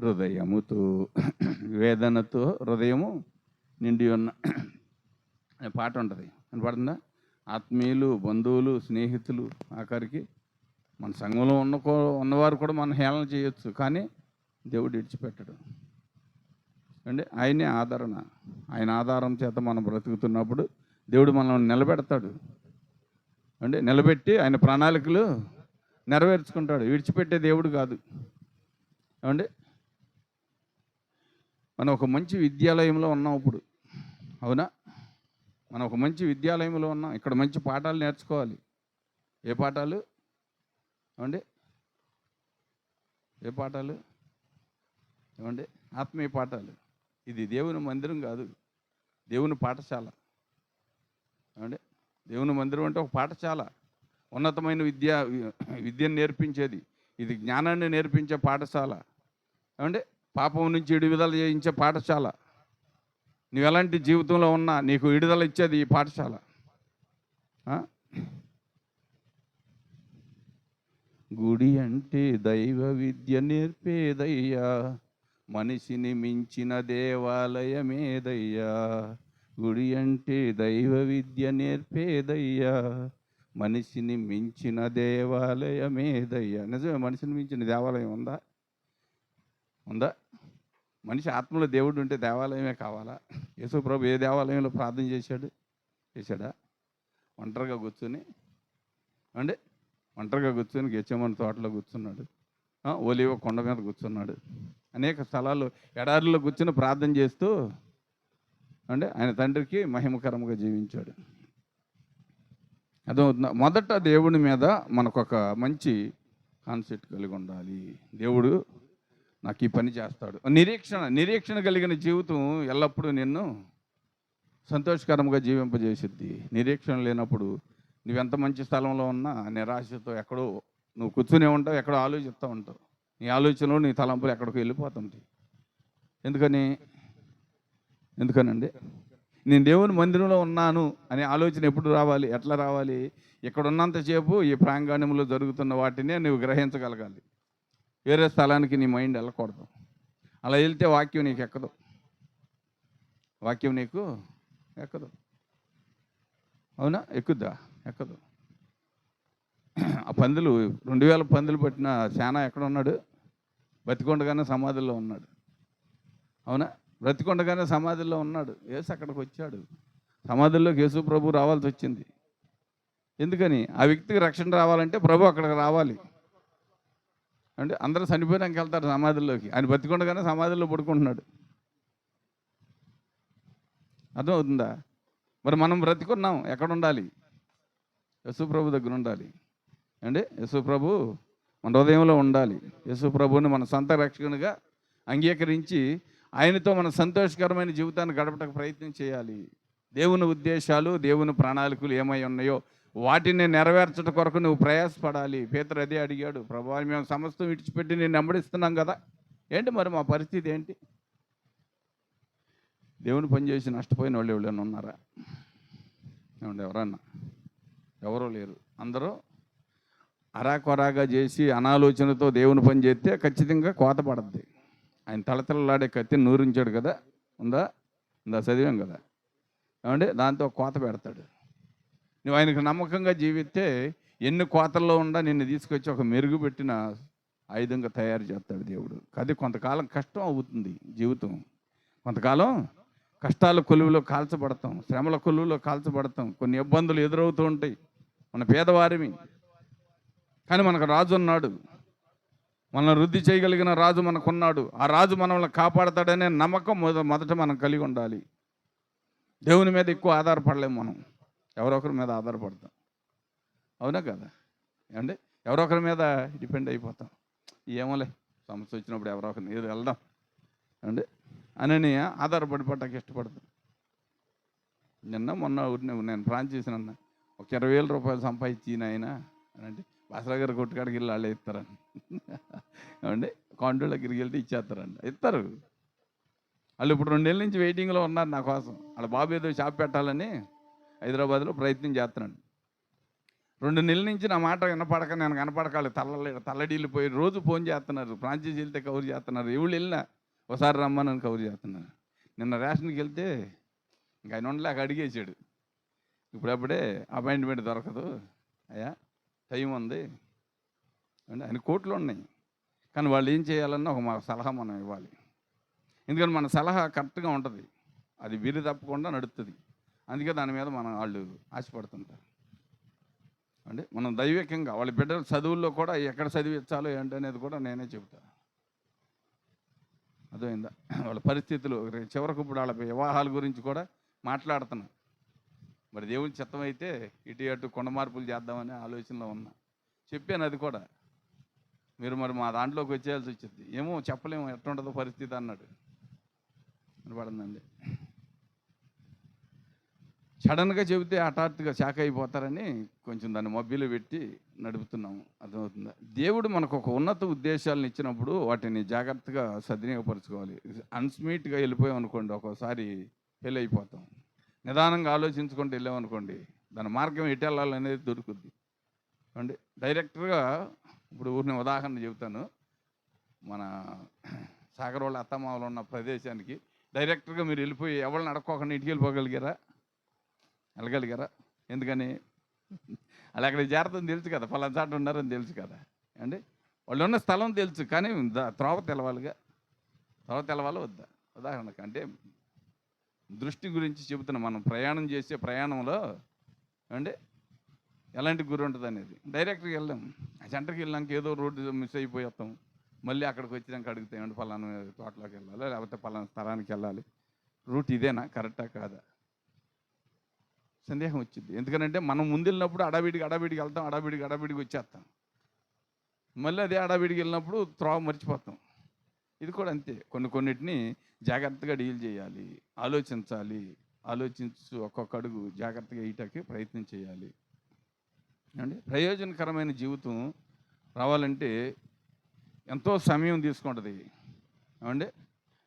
హృదయముతో వేదనతో హృదయము నిండి ఉన్న అనే పాట ఉంటుంది. వినపడుతుందా? ఆత్మీయులు, బంధువులు, స్నేహితులు, ఆఖరికి మన సంఘంలో ఉన్నవారు కూడా మనం హేళన చేయొచ్చు, కానీ దేవుడు విడిచిపెట్టడు అండి. ఆయనే ఆదరణ. ఆయన ఆధారం చేత మనం బ్రతుకుతున్నప్పుడు దేవుడు మనల్ని నిలబెడతాడు అంటే నిలబెట్టి ఆయన ప్రణాళికలు నెరవేర్చుకుంటాడు. విడిచిపెట్టే దేవుడు కాదు. ఏమండి మనం ఒక మంచి విద్యాలయంలో ఉన్నాం ఇప్పుడు, అవునా? మనం ఒక మంచి విద్యాలయంలో ఉన్నాం. ఇక్కడ మంచి పాఠాలు నేర్చుకోవాలి. ఏ పాఠాలు? ఏమండి ఏ పాఠాలు? ఏమండి ఆత్మీయ పాఠాలు. ఇది దేవుని మందిరం కాదు, దేవుని పాఠశాల. ఏమండి దేవుని మందిరం అంటే ఒక పాఠశాల, ఉన్నతమైన విద్యను నేర్పించేది. ఇది జ్ఞానాన్ని నేర్పించే పాఠశాల. ఏమండి పాపం నుంచి విడుదల చేయించే పాఠశాల. నువ్వు ఎలాంటి జీవితంలో ఉన్నా నీకు విడుదల ఇచ్చేది ఈ పాఠశాల. గుడి అంటే దైవ విద్య నేర్పేదయ్యా, మనిషిని మించిన దేవాలయమేదయ్యా. గుడి అంటే దైవ విద్య నేర్పేదయ్యా, మనిషిని మించిన దేవాలయమేదయ్యా. నిజమే, మనిషిని మించిన దేవాలయం ఉందా? ఉందా? మనిషి ఆత్మలో దేవుడు ఉంటే దేవాలయమే కావాలా? యేసు ప్రభు ఏ దేవాలయంలో ప్రార్థన చేశాడా? ఒంటరిగా కూర్చొని అంటే ఒంటరిగా కూర్చొని గెచ్చమని తోటలో కూర్చున్నాడు, ఒలివ కొండ మీద కూర్చున్నాడు, అనేక స్థలాల్లో ఎడారిలో కూర్చొని ప్రార్థన చేస్తూ అంటే ఆయన తండ్రికి మహిమకరంగా జీవించాడు. అర్థమవుతుందా? మొదట దేవుడి మీద మనకు ఒక మంచి కాన్సెప్ట్ కలిగి ఉండాలి. దేవుడు నాకు ఈ పని చేస్తాడు. నిరీక్షణ కలిగిన జీవితం ఎల్లప్పుడూ నిన్ను సంతోషకరంగా జీవింపజేసిద్ది. నిరీక్షణ లేనప్పుడు నువ్వెంత మంచి స్థలంలో ఉన్నా నిరాశతో ఎక్కడో నువ్వు కూర్చునే ఉంటావు, ఎక్కడో ఆలోచిస్తూ ఉంటావు. నీ ఆలోచనలు నీ తలంపులు ఎక్కడికి వెళ్ళిపోతుంటాయి. ఎందుకనండి నేను దేవుని మందిరంలో ఉన్నాను అనే ఆలోచన ఎప్పుడు రావాలి? ఎట్లా రావాలి? ఇక్కడ ఉన్నంతసేపు ఈ ప్రాంగణంలో జరుగుతున్న వాటినే నువ్వు గ్రహించగలగాలి. వేరే స్థలానికి నీ మైండ్ వెళ్ళకూడదు. అలా వెళ్తే వాక్యం నీకు ఎక్కదు. అవునా? ఎక్కుద్దా? ఎక్కదు. ఆ పందులు 2000 పందులు పట్టిన శానా ఎక్కడ ఉన్నాడు? బతికొండగానే సమాధుల్లో ఉన్నాడు. అవునా? బ్రతికొండగానే సమాధుల్లో ఉన్నాడు. యేసు అక్కడికి వచ్చాడు. సమాధుల్లోకి యేసు ప్రభు రావాల్సి వచ్చింది. ఎందుకని? ఆ వ్యక్తికి రక్షణ రావాలంటే ప్రభు అక్కడికి రావాలి. అంటే అందరూ చనిపోయినాక వెళ్తారు సమాధుల్లోకి. ఆయన బతికొండగానే సమాధుల్లో పడుకుంటున్నాడు. అర్థం అవుతుందా? మరి మనం బ్రతికున్నాం, ఎక్కడ ఉండాలి? యేసు ప్రభు దగ్గర ఉండాలి. అండి యేసు ప్రభు మన హృదయంలో ఉండాలి. యేసు ప్రభువుని మన సొంత రక్షకునిగా అంగీకరించి ఆయనతో మన సంతోషకరమైన జీవితాన్ని గడపడానికి ప్రయత్నం చేయాలి. దేవుని ఉద్దేశాలు, దేవుని ప్రణాళికలు ఏమై ఉన్నాయో వాటిని నెరవేర్చడం కొరకు నువ్వు ప్రయాసపడాలి. పేతురు అదే అడిగాడు, ప్రభువా మేము సమస్తం విడిచిపెట్టి నేను వెంబడిస్తున్నాం కదా, ఏంటి మరి మా పరిస్థితి ఏంటి? దేవుని పని చేసి నష్టపోయిన వాళ్ళు ఎవరైనా ఉన్నారా? ఏమండి? ఎవరన్నా? ఎవరో లేరు. అందరూ అరాకొరాగా చేసి అనాలోచనతో దేవుని పని చేస్తే ఖచ్చితంగా కోత పడద్ది. ఆయన తలతలలాడే కత్తిని నూరించాడు కదా, ఉందా? చదివాం కదా, ఏమంటే దాంతో కోత పెడతాడు. నువ్వు ఆయనకు నమ్మకంగా జీవిస్తే ఎన్ని కోతల్లో ఉండా నిన్ను తీసుకొచ్చి ఒక మెరుగుపెట్టిన ఆయుధంగా తయారు చేస్తాడు దేవుడు. అది కొంతకాలం కష్టం అవుతుంది జీవితం. కొంతకాలం కష్టాల కొలువులో కాల్చబడతాం, శ్రమల కొలువులో కాల్చబడతాం, కొన్ని ఇబ్బందులు ఎదురవుతూ ఉంటాయి. మన పేదవారిమి, కానీ మనకు రాజు ఉన్నాడు. మనల్ని వృద్ధి చేయగలిగిన రాజు మనకున్నాడు. ఆ రాజు మనల్ని కాపాడతాడనే నమ్మకం మొదట మనం కలిగి ఉండాలి. దేవుని మీద ఎక్కువ ఆధారపడలేము మనం, ఎవరొకరి మీద ఆధారపడతాం. అవునా కదా? ఏమండి? ఎవరొకరి మీద డిపెండ్ అయిపోతాం. ఏమోలే సమస్య వచ్చినప్పుడు ఎవరొకరిని ఏదో వెళ్దాం అండి అని ఆధారపడిపోవటానికి ఇష్టపడతాం. మొన్న నేను ప్లాన్ చేసిన ఒక 20,000 రూపాయలు సంపాదించిన ఆయన అని అంటే బాసరా గారు కొట్టుకాడికి వెళ్ళి వాళ్ళే ఇస్తారని. ఏమండి? కాంట్రోల్ దగ్గరికి వెళ్తే ఇచ్చేస్తారండి, ఇస్తారు. వాళ్ళు ఇప్పుడు 2 నెలల నుంచి వెయిటింగ్లో ఉన్నారు నా కోసం. వాళ్ళ బాబు ఏదో షాప్ పెట్టాలని హైదరాబాద్లో ప్రయత్నం చేస్తున్నాడు. 2 నెలల నుంచి నా మాట వినపడక నేను కనపడకాలి, తల్లడీళ్ళు పోయి రోజు ఫోన్ చేస్తున్నారు. ఫ్రాంచైజీ వెళ్తే కవర్ చేస్తున్నారు, ఎవరు వెళ్ళినా ఒకసారి రమ్మని కవర్ చేస్తున్నారు. నిన్న రేషన్కి వెళ్తే ఇంకా ఆయన ఉండలేక అడిగేసాడు, ఇప్పుడప్పుడే అపాయింట్మెంట్ దొరకదు అయ్యా, టైం ఉంది అంటే. ఆయన కోట్లు ఉన్నాయి, కానీ వాళ్ళు ఏం చేయాలన్నా ఒక సలహా మనం ఇవ్వాలి. ఎందుకంటే మన సలహా కరెక్ట్గా ఉంటుంది, అది వీరి తప్పకుండా నడుస్తుంది. అందుకే దాని మీద వాళ్ళు ఆశపడుతుంటారు. అంటే మనం దైవికంగా వాళ్ళ బిడ్డల చదువుల్లో కూడా ఎక్కడ చదివించాలో ఏంటనేది కూడా నేనే చెబుతాను. అర్థమైందా? వాళ్ళ పరిస్థితులు చివరకు ఇప్పుడు వాళ్ళ వివాహాల గురించి కూడా మాట్లాడుతున్నాను. మరి దేవుని చిత్తం అయితే ఇటు అటు కొండ మార్పులు చేద్దామనే ఆలోచనలో ఉన్నా. చెప్పాను అది కూడా, మీరు మరి మా దాంట్లోకి వచ్చేయాల్సి వచ్చింది, ఏమో చెప్పలేము ఎట్లుంటుందో పరిస్థితి అన్నాడు. వినపడిందండి? సడన్గా చెబితే హఠాత్తుగా షాక్ అయిపోతారని కొంచెం దాన్ని మొబ్బీలో పెట్టి నడుపుతున్నాము. అర్థమవుతుందా? దేవుడు మనకు ఒక ఉన్నత ఉద్దేశాలను ఇచ్చినప్పుడు వాటిని జాగ్రత్తగా సద్వినియోగపరచుకోవాలి. అన్స్మీట్గా వెళ్ళిపోయాం అనుకోండి, ఒక్కోసారి ఫెయిల్ అయిపోతాం. నిదానంగా ఆలోచించుకుంటూ వెళ్ళామనుకోండి, దాని మార్గం ఎటు వెళ్ళాలనేది దొరుకుద్ది. అంటే డైరెక్ట్గా ఇప్పుడు ఊరిని ఉదాహరణ చెబుతాను. మన సాగరోళ్ళ అత్తమామలు ఉన్న ప్రదేశానికి డైరెక్ట్గా మీరు వెళ్ళిపోయి ఎవరిని అడక్కోకుండా ఇంటికి వెళ్ళగలిగారా? ఎందుకని? అలా అక్కడ జాగ్రత్తని తెలుసు కదా, పలానా చాటు ఉన్నారని తెలుసు కదా అండి. వాళ్ళు ఉన్న స్థలం తెలుసు, కానీ త్రోవ తెలవాలిగా. త్రోవ తెలవాలా వద్దా? ఉదాహరణకు అంటే దృష్టి గురించి చెబుతున్నాం. మనం ప్రయాణం చేసే ప్రయాణంలో అంటే ఎలాంటి గురి ఉంటుంది అనేది డైరెక్ట్గా వెళ్ళాం. ఆ సెంటర్కి వెళ్ళాక ఏదో రోడ్డు మిస్ అయిపోయి వస్తాం, మళ్ళీ అక్కడికి వచ్చినాక అడుగుతాం, ఏమంటే పలానా తోటలోకి వెళ్ళాలి, లేకపోతే పలానా స్థలానికి వెళ్ళాలి, రూట్ ఇదేనా, కరెక్టా కాదా, సందేహం వచ్చింది. ఎందుకంటే మనం ముందు వెళ్ళినప్పుడు అడావిడికి వెళ్తాం, అడావిడికి వచ్చేస్తాం. మళ్ళీ అదే అడావిడికి వెళ్ళినప్పుడు త్రోవ మర్చిపోతాం. ఇది కూడా అంతే. కొన్నిటిని జాగ్రత్తగా డీల్ చేయాలి, ఆలోచించు ఒక్కొక్క అడుగు జాగ్రత్తగా వేయటానికి ప్రయత్నం చేయాలి. అండి ప్రయోజనకరమైన జీవితం రావాలంటే ఎంతో సమయం తీసుకుంటుంది. ఏమండి?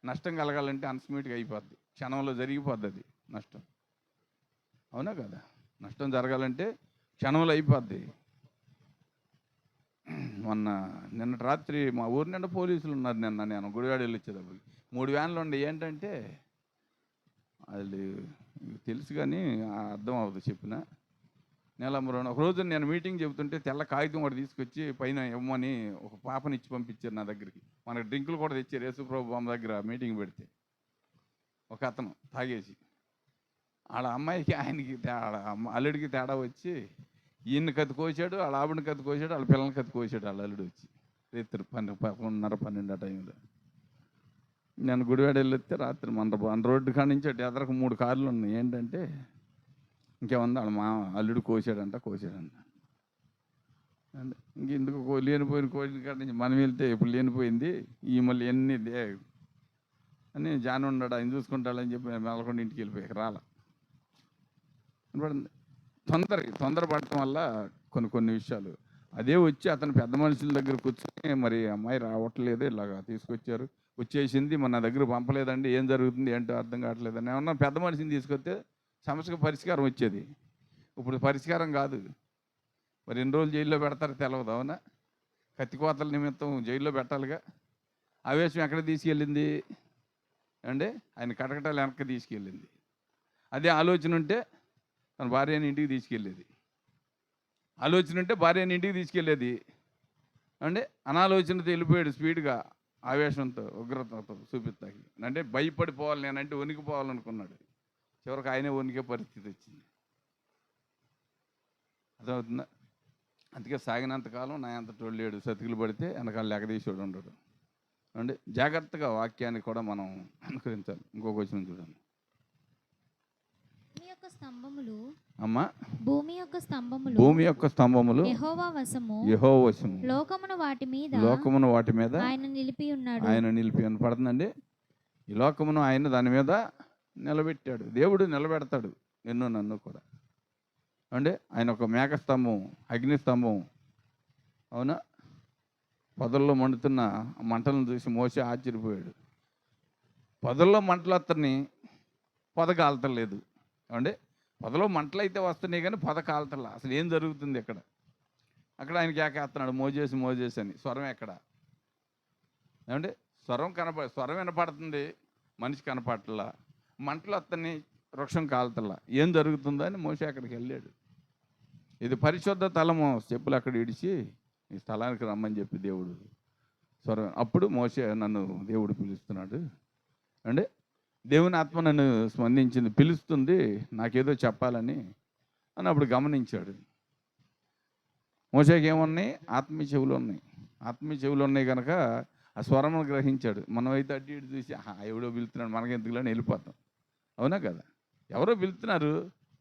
నష్టం కలగాలంటే అన్స్మీట్గా అయిపోద్ది, క్షణంలో జరిగిపోద్ది అది నష్టం. అవునా కదా? నష్టం జరగాలంటే క్షణంలో అయిపోద్ది. నిన్నటి రాత్రి మా ఊరి నిండా పోలీసులు ఉన్నారు. నేను గుడివాడ వెళ్ళి వచ్చేటప్పుడు 3 వ్యాన్లు ఉండే. ఏంటంటే అది తెలుసు కానీ అర్థం అవ్వదు చెప్పిన. నెలంబరం. ఒక రోజు నేను మీటింగ్ చెబుతుంటే తెల్ల కాగితం కూడా తీసుకొచ్చి పైన ఇవ్వమని ఒక పాపని ఇచ్చి పంపించారు నా దగ్గరికి. మనకు డ్రింకులు కూడా తెచ్చారు యేసుప్రభు బొమ్మ దగ్గర మీటింగ్ పెడితే. ఒక అతను తాగేసి వాళ్ళ అమ్మాయికి ఆయనకి తేడా, అల్లుడికి తేడా వచ్చి ఈయన్ని కత్తి కోసాడు, వాళ్ళ ఆవిడని కత్తి కోసాడు, వాళ్ళ పిల్లల్ని కత్తి కోసాడు వాళ్ళ అల్లుడు వచ్చి. రాత్రి 11:30-12 ఆ టైంలో నేను గుడివాడ వెళ్ళొస్తే రాత్రి మన రోడ్డు కాడ నుంచి అటు ఎదరకు 3 కార్లు ఉన్నాయి. ఏంటంటే ఇంకేముంది వాళ్ళ మా అల్లుడు కోసాడంట. అంటే ఇంకెందుకు లేనిపోయిన కోసిన కాడ నుంచి మనం వెళ్తే ఇప్పుడు లేనిపోయింది ఈ మళ్ళీ ఎన్ని అని జాని ఉన్నాడు ఆయన చూసుకుంటాడని చెప్పి నేను మెలకుండా ఇంటికి వెళ్ళిపోయాక రాల. తొందరపడటం వల్ల కొన్ని విషయాలు అదే వచ్చి అతను పెద్ద మనుషుల దగ్గర కూర్చొని మరి అమ్మాయి రావట్లేదు, ఇలాగా తీసుకొచ్చారు, వచ్చేసింది, మన దగ్గర పంపలేదండి, ఏం జరుగుతుంది ఏంటో అర్థం కావట్లేదని ఏమన్నా పెద్ద మనిషిని తీసుకొస్తే సమస్యకు పరిష్కారం వచ్చేది. ఇప్పుడు పరిష్కారం కాదు. మరి ఎన్ని రోజులు జైల్లో పెడతారో తెలియదు. అవునా? కత్తికోతల నిమిత్తం జైల్లో పెట్టాలిగా. ఆవేశం ఎక్కడ తీసుకెళ్ళింది అంటే ఆయన కటకటాలు వెనక్కి తీసుకెళ్ళింది. అదే ఆలోచన ఉంటే తన భార్యని ఇంటికి తీసుకెళ్ళేది. భార్యని ఇంటికి తీసుకెళ్ళేది. అంటే అనాలోచనతో వెళ్ళిపోయాడు స్పీడ్గా, ఆవేశంతో ఉగ్రతతో చూపిస్తాకి. అంటే భయపడిపోవాలి, నేనంటే వణికిపోవాలనుకున్నాడు. చివరికి ఆయనే వణికే పరిస్థితి వచ్చింది. అర్థమవుతుందా? అందుకే సాగినంతకాలం నా అంతటోళ్ళు లేడు, సతికిలు పడితే వెనకాల ఎగదీసేవాడు ఉండడు. అంటే జాగ్రత్తగా వాక్యాన్ని కూడా మనం అనుకరించాలి. ఇంకొక వచనం చూడండి. అమ్మా, భూమి యొక్క స్తంభములు యెహోవా వశము, లోకమును వాటి మీద ఆయన నిలిపి పడుతుందండి. ఈ లోకమును ఆయన దాని మీద నిలబెట్టాడు. దేవుడు నిలబెడతాడు నిన్ను నన్ను కూడా. అంటే ఆయన ఒక మేఘస్తంభం, అగ్నిస్తంభం. అవునా? పొదల్లో మండుతున్న మంటలను చూసి మోసే ఆశ్చర్యపోయాడు. పొదల్లో మంటలు అతన్ని పొద కాల్తలేదు. అంటే పొదలో మంటలు అయితే వస్తున్నాయి కానీ పొద కాల్తలా. అసలు ఏం జరుగుతుంది అక్కడ ఆయన కేకేస్తున్నాడు, మోజేసి అని. స్వరం ఎక్కడ? ఏమంటే స్వరం వినపడుతుంది, మనిషి కనపడలా. మంటలు అతన్ని వృక్షం కాల్తలా. ఏం జరుగుతుందో అని మోసే అక్కడికి వెళ్ళాడు. ఇది పరిశుద్ధ స్థలము, చెప్పులు అక్కడ ఇడిచి ఈ స్థలానికి రమ్మని చెప్పి దేవుడు స్వరం. అప్పుడు మోసే నన్ను దేవుడు పిలుస్తున్నాడు. అంటే దేవుని ఆత్మ నన్ను స్పందించింది, పిలుస్తుంది, నాకేదో చెప్పాలని అని అప్పుడు గమనించాడు. మోసేకి ఏమున్నాయి? ఆత్మీయ చెవులు ఉన్నాయి కనుక ఆ స్వరమును గ్రహించాడు. మనమైతే అడ్డు ఇటు చూసి ఎవడో పిలుస్తున్నాడు మనకెందుకులని వెళ్ళిపోతాం. అవునా కదా? ఎవరో పిలుస్తున్నారు,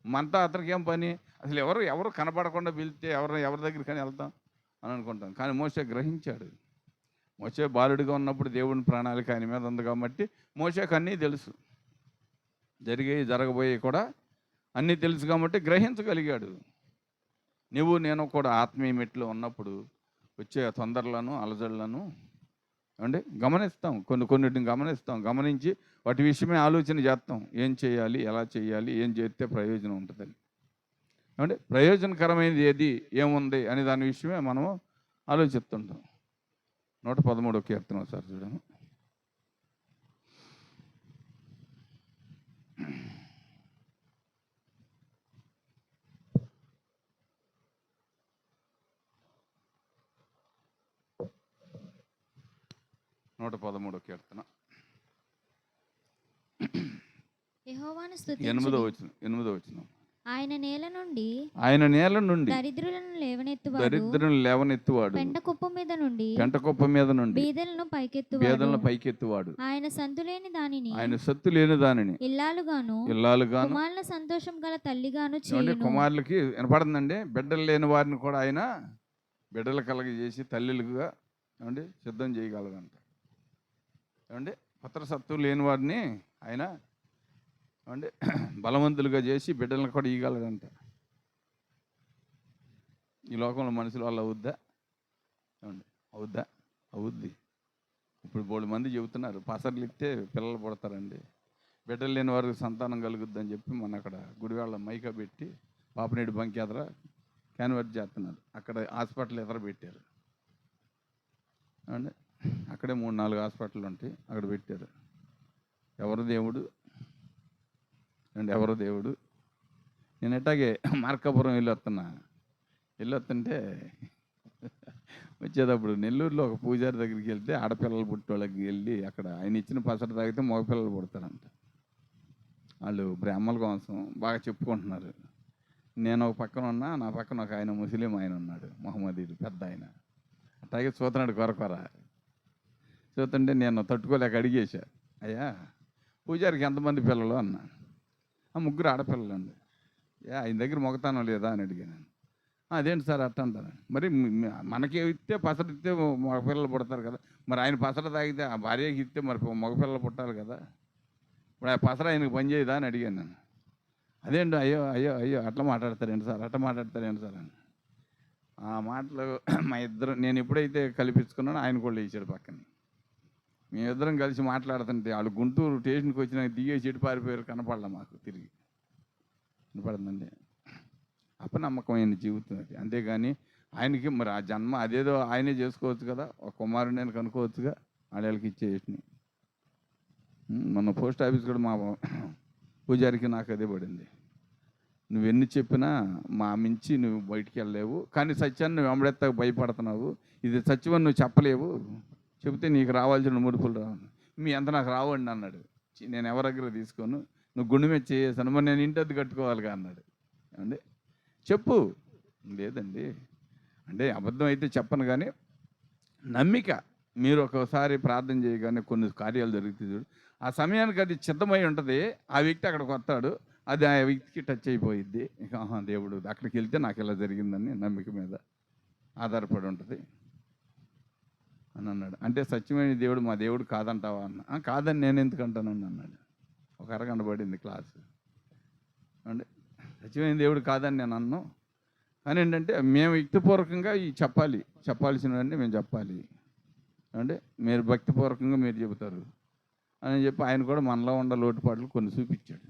మనతో అతనికి ఏం పని? అసలు ఎవరు కనపడకుండా పిలిస్తే ఎవరి దగ్గరికి వెళ్తాం అని అనుకుంటాం. కానీ మోసే గ్రహించాడు. మోసే బాలుడిగా ఉన్నప్పుడు దేవుని ప్రణాళిక ఆయన మీద ఉంది కాబట్టి మోసేకు అన్నీ తెలుసు, జరగబోయే కూడా అన్నీ తెలుసు కాబట్టి గ్రహించగలిగాడు. నేను కూడా ఆత్మీయ మెట్లో ఉన్నప్పుడు వచ్చే తొందరలను, అలజడులను అంటే గమనిస్తాం. కొన్నిటిని గమనించి వాటి విషయమే ఆలోచన చేస్తాం. ఏం చేయాలి, ఎలా చేయాలి, ఏం చేస్తే ప్రయోజనం ఉంటుందని. అంటే ప్రయోజనకరమైనది ఏది, ఏముంది అనే దాని విషయమే మనము ఆలోచిస్తుంటాం. 113వ కీర్తన ఒకసారి చూడండి. కీర్తన 8వ వచనం. ఆయన నేల నుండి దరిద్రులను లేవనెత్తువాడు, పెంట కుప్ప మీద నుండి బీదలను పైకెత్తువాడు. ఆయన సత్తు లేని దానిని ఇల్లాలుగాను కుమారుల సంతోషం గల తల్లిగాను చేయును. కుమారులకి వినపడుతుందండి. బిడ్డలు లేని వారిని కూడా ఆయన బిడ్డలు కలగజేసి తల్లులుగా ఏమండి సిద్ధం చేయగలగంట. ఏమండి పుత్రసత్తు లేని వారిని ఆయన అంటే బలవంతులుగా చేసి బిడ్డలను కూడా ఇవ్వగలడంట. ఈ లోకంలో మనుషుల వల్ల అవుద్దా? అవుద్ది. ఇప్పుడు 3 మంది చెబుతున్నారు పసర్లు ఇస్తే పిల్లలు పుడతారండి, బిడ్డలు లేని వారికి సంతానం కలుగుద్దని చెప్పి మన అక్కడ గుడివాళ్ళ మైకా పెట్టి పాపనేడు బంకి ఎదర క్యాన్వర్ట్ చేస్తున్నారు. అక్కడ హాస్పిటల్ ఎదర పెట్టారు అండి. అక్కడే 3-4 హాస్పిటల్ ఉంటాయి, అక్కడ పెట్టారు. ఎవరు దేవుడు? నేను ఎట్టాగే మార్కాపురం వెళ్ళొస్తుంటే వచ్చేటప్పుడు నెల్లూరులో ఒక పూజారి దగ్గరికి వెళ్తే ఆడపిల్లలు పుట్టేవాళ్ళకి వెళ్ళి అక్కడ ఆయన ఇచ్చిన పసరు తాగితే మగపిల్లలు పుడతారంట. వాళ్ళు బ్రాహ్మణుల కోసం బాగా చెప్పుకుంటున్నారు. నేను ఒక పక్కన ఉన్నా, నా పక్కన ఒక ఆయన ముస్లిం ఆయన ఉన్నాడు, మహమ్మదీడు పెద్ద ఆయన. అట్లాగే చూస్తున్నాడు కొరకొర. చూస్తుంటే నేను తట్టుకోలేక అడిగేశా, అయ్యా పూజారికి ఎంతమంది పిల్లలు అన్నా. 3 ఆడపిల్లలు అండి. ఆయన దగ్గర మొగతానం లేదా అని అడిగాను. అదేంటి సార్ అట్ట అంటారు. మరి మనకి ఇస్తే పసరు ఇస్తే మగపిల్లలు పుడతారు కదా, మరి ఆయన పసరు తాగితే ఆ భార్యకి ఇస్తే మరి మగపిల్లలు పుట్టాలి కదా, ఇప్పుడు ఆ పసరు ఆయనకు పని చేయదా అని అడిగాను నేను. అదేంటి అయ్యో అయ్యో అయ్యో అట్లా మాట్లాడతారేంటి సార్ అని. ఆ మాటలు మా ఇద్దరు నేను ఎప్పుడైతే కల్పించుకున్నానో ఆయన కూడా లేచాడు పక్కన. మేమిద్దరం కలిసి మాట్లాడుతుంటే వాళ్ళు గుంటూరు స్టేషన్కి వచ్చిన దిగే చెట్టు పారిపోయారు, కనపడలే మాకు తిరిగి. కనపడుతుందండి. అపనమ్మకమైన జీవితం అది. అంతేగాని ఆయనకి మరి ఆ జన్మ అదేదో ఆయనే చేసుకోవచ్చు కదా, ఒక కుమారుడు నేను కనుక్కోవచ్చుగా, వాళ్ళకి ఇచ్చేసి. మన పోస్ట్ ఆఫీస్ కూడా మా పూజారికి నాకు అదే పడింది. నువ్వెన్ని చెప్పినా మా మించి నువ్వు బయటికి వెళ్ళలేవు, కానీ సత్యాన్ని నువ్వు వెంబడెత్త భయపడుతున్నావు, ఇది సత్యమని నువ్వు చెప్పలేవు, చెబితే నీకు రావాల్సిన ముడుపులు రావు, మీ ఎంత నాకు రావండి అన్నాడు. నేను ఎవరి దగ్గర తీసుకోను, నువ్వు గుండె మీద చేసాను, మరి నేను ఇంటి అద్దె కట్టుకోవాలిగా అన్నాడు. ఏమండి చెప్పు. లేదండి అంటే అబద్ధం అయితే చెప్పను, కానీ నమ్మిక. మీరు ఒకసారి ప్రార్థన చేయగానే కొన్ని కార్యాలు జరుగుతాయి చూడు, ఆ సమయానికి అది సిద్ధమై ఉంటుంది, ఆ వ్యక్తి అక్కడికి వస్తాడు, అది ఆ వ్యక్తికి టచ్ అయిపోయిద్ది. ఇక దేవుడు అక్కడికి వెళ్తే నాకు ఇలా జరిగిందని నమ్మిక మీద ఆధారపడి ఉంటుంది అని అన్నాడు. అంటే సత్యమైన దేవుడు మా దేవుడు కాదంటావా అన్న. కాదని నేను ఎందుకు అంటానండి అన్నాడు. ఒక అరగంట పడింది క్లాసు. అంటే సత్యమైన దేవుడు కాదని నేను అన్నాను, కానీ ఏంటంటే మేము యుక్తిపూర్వకంగా చెప్పాల్సినవన్నీ మేము చెప్పాలి, అంటే మీరు భక్తిపూర్వకంగా మీరు చెబుతారు అని చెప్పి ఆయన కూడా మనలో ఉన్న లోటుపాట్లు కొన్ని చూపించాడు.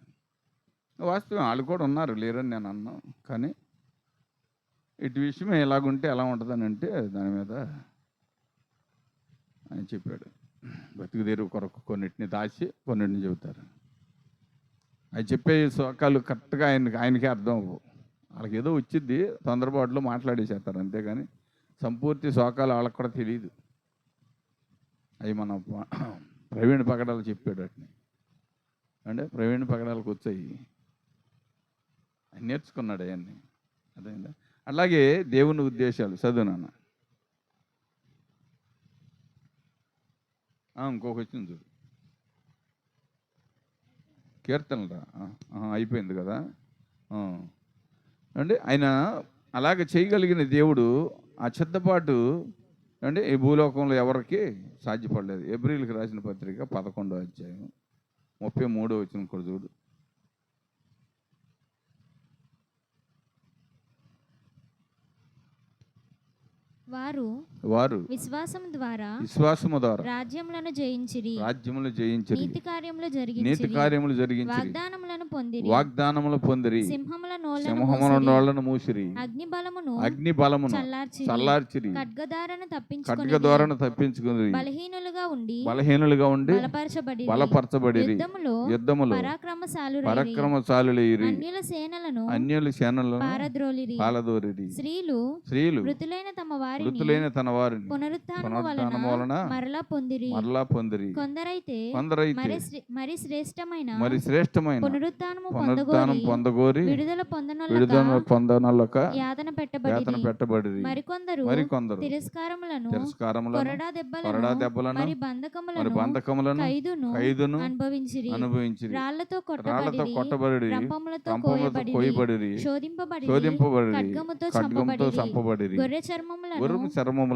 వాస్తవం వాళ్ళు కూడా ఉన్నారు, లేరని నేను అన్నాను, కానీ ఇటు విషయం ఎలాగుంటే ఎలా ఉంటుందని అంటే దాని మీద ఆయన చెప్పాడు. బతుకుదేరు కొరకు కొన్నిటిని దాచి కొన్నిటిని చెబుతారు. అవి చెప్పే శోకాలు కరెక్ట్గా ఆయనకే అర్థం అవ్వవు. వాళ్ళకి ఏదో వచ్చింది, తొందరపాటులో మాట్లాడేసేస్తారు, అంతేగాని సంపూర్తి శోకాలు వాళ్ళకి కూడా తెలియదు. అవి మన ప్రవీణ్ పగడాలు చెప్పాడు వాటిని. అంటే ప్రవీణ్ పగడాలకు వచ్చాయి, ఆయన నేర్చుకున్నాడు అవన్నీ. అదేందా. అలాగే దేవుని ఉద్దేశాలు చదువునాన్న. ఇంకొక వచ్చింది చూడు, కీర్తనరా అయిపోయింది కదా. అంటే ఆయన అలాగ చేయగలిగిన దేవుడు ఆ చిత్తపాటు అంటే ఈ భూలోకంలో ఎవరికి సాధ్యపడలేదు. ఎబ్రిల్కి రాసిన పత్రిక 11వ అధ్యాయం 33వ వచనం కూడా చూడు. వారు విశ్వాసము ద్వారా రాజ్యములను జయించిరి, నీతి కార్యములు జరిగించిరి, వాగ్దానములు పొందిరి, సింహముల నోళ్లను మూసిరి, అగ్ని బలమును చల్లార్చిరి, ఖడ్గదారను తప్పించుకుని బలహీనులుగా ఉండి బలపరచబడిరి, యుద్ధములో పరాక్రమశాలులైరి, అన్యుల సేనలను పారదోలిరి, స్త్రీలు మృతులైన తన వారిని పునరుత్థానము వలన మరలా పొందిరి, కొందరైతే మరి శ్రేష్టమైన పునరుత్థానం పొందగోరి విడుదల పొందనొల్లక యాతన పెట్టబడిరి, మరికొందరు తిరస్కారములను కొరడా దెబ్బలను మరి బంధకములను ఖైదును అనుభవించిరి, రాళ్లతో కొట్టబడి రంపములతో కోయబడిరి, శోధింపబడిరి, ఖడ్గముతో చంపబడిరి, గొర్రె చర్మములను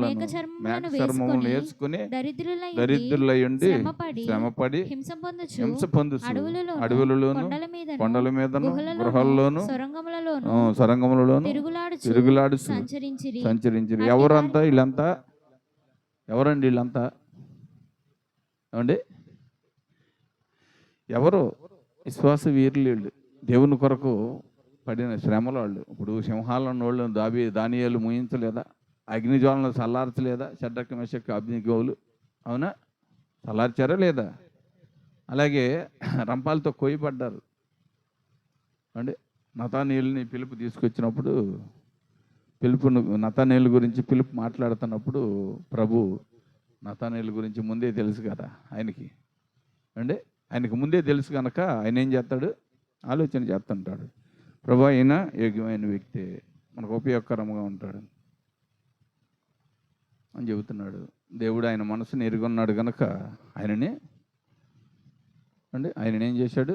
మేక చర్మములను వేసుకుని దరిద్రులయుండి శ్రమపడి హింస పొందుచు అడవులలోను కొండల మీదను గృహాల్లోను సొరంగములలోను తిరుగులాడు సంచరించిరి. ఎవరంతా వీళ్ళంతా? ఎవరండి వీళ్ళంతా? ఏమండి ఎవరు? విశ్వాస వీరులు వీళ్ళు, దేవుని కొరకు పడిన శ్రమలు వాళ్ళు. ఇప్పుడు సింహాలను వాళ్ళను దానియేలు ముయించలేదా? అగ్నిజ్వాలను చల్లార్చలేదా? షడ్రక్ మెషక్ అబ్దెనెగోలు, అవునా? చల్లార్చారా లేదా? అలాగే రంపాలతో కోయబడ్డారు. అంటే నతానీయుల్ని పిలుపు తీసుకొచ్చినప్పుడు నతానీయుల గురించి పిలుపు మాట్లాడుతున్నప్పుడు ప్రభు నతానీయుల గురించి ముందే తెలుసు కదా ఆయనకి. ఆయనకి ముందే తెలుసు కనుక ఆయన ఏం చేస్తాడు, ఆలోచన చేస్తుంటాడు. ప్రభు అయినా యోగ్యమైన వ్యక్తి, మనకు ఉపయోగకరంగా ఉంటాడు అని చెబుతున్నాడు. దేవుడు ఆయన మనసుని ఎరుగున్నాడు కనుక ఆయననే ఏం చేశాడు,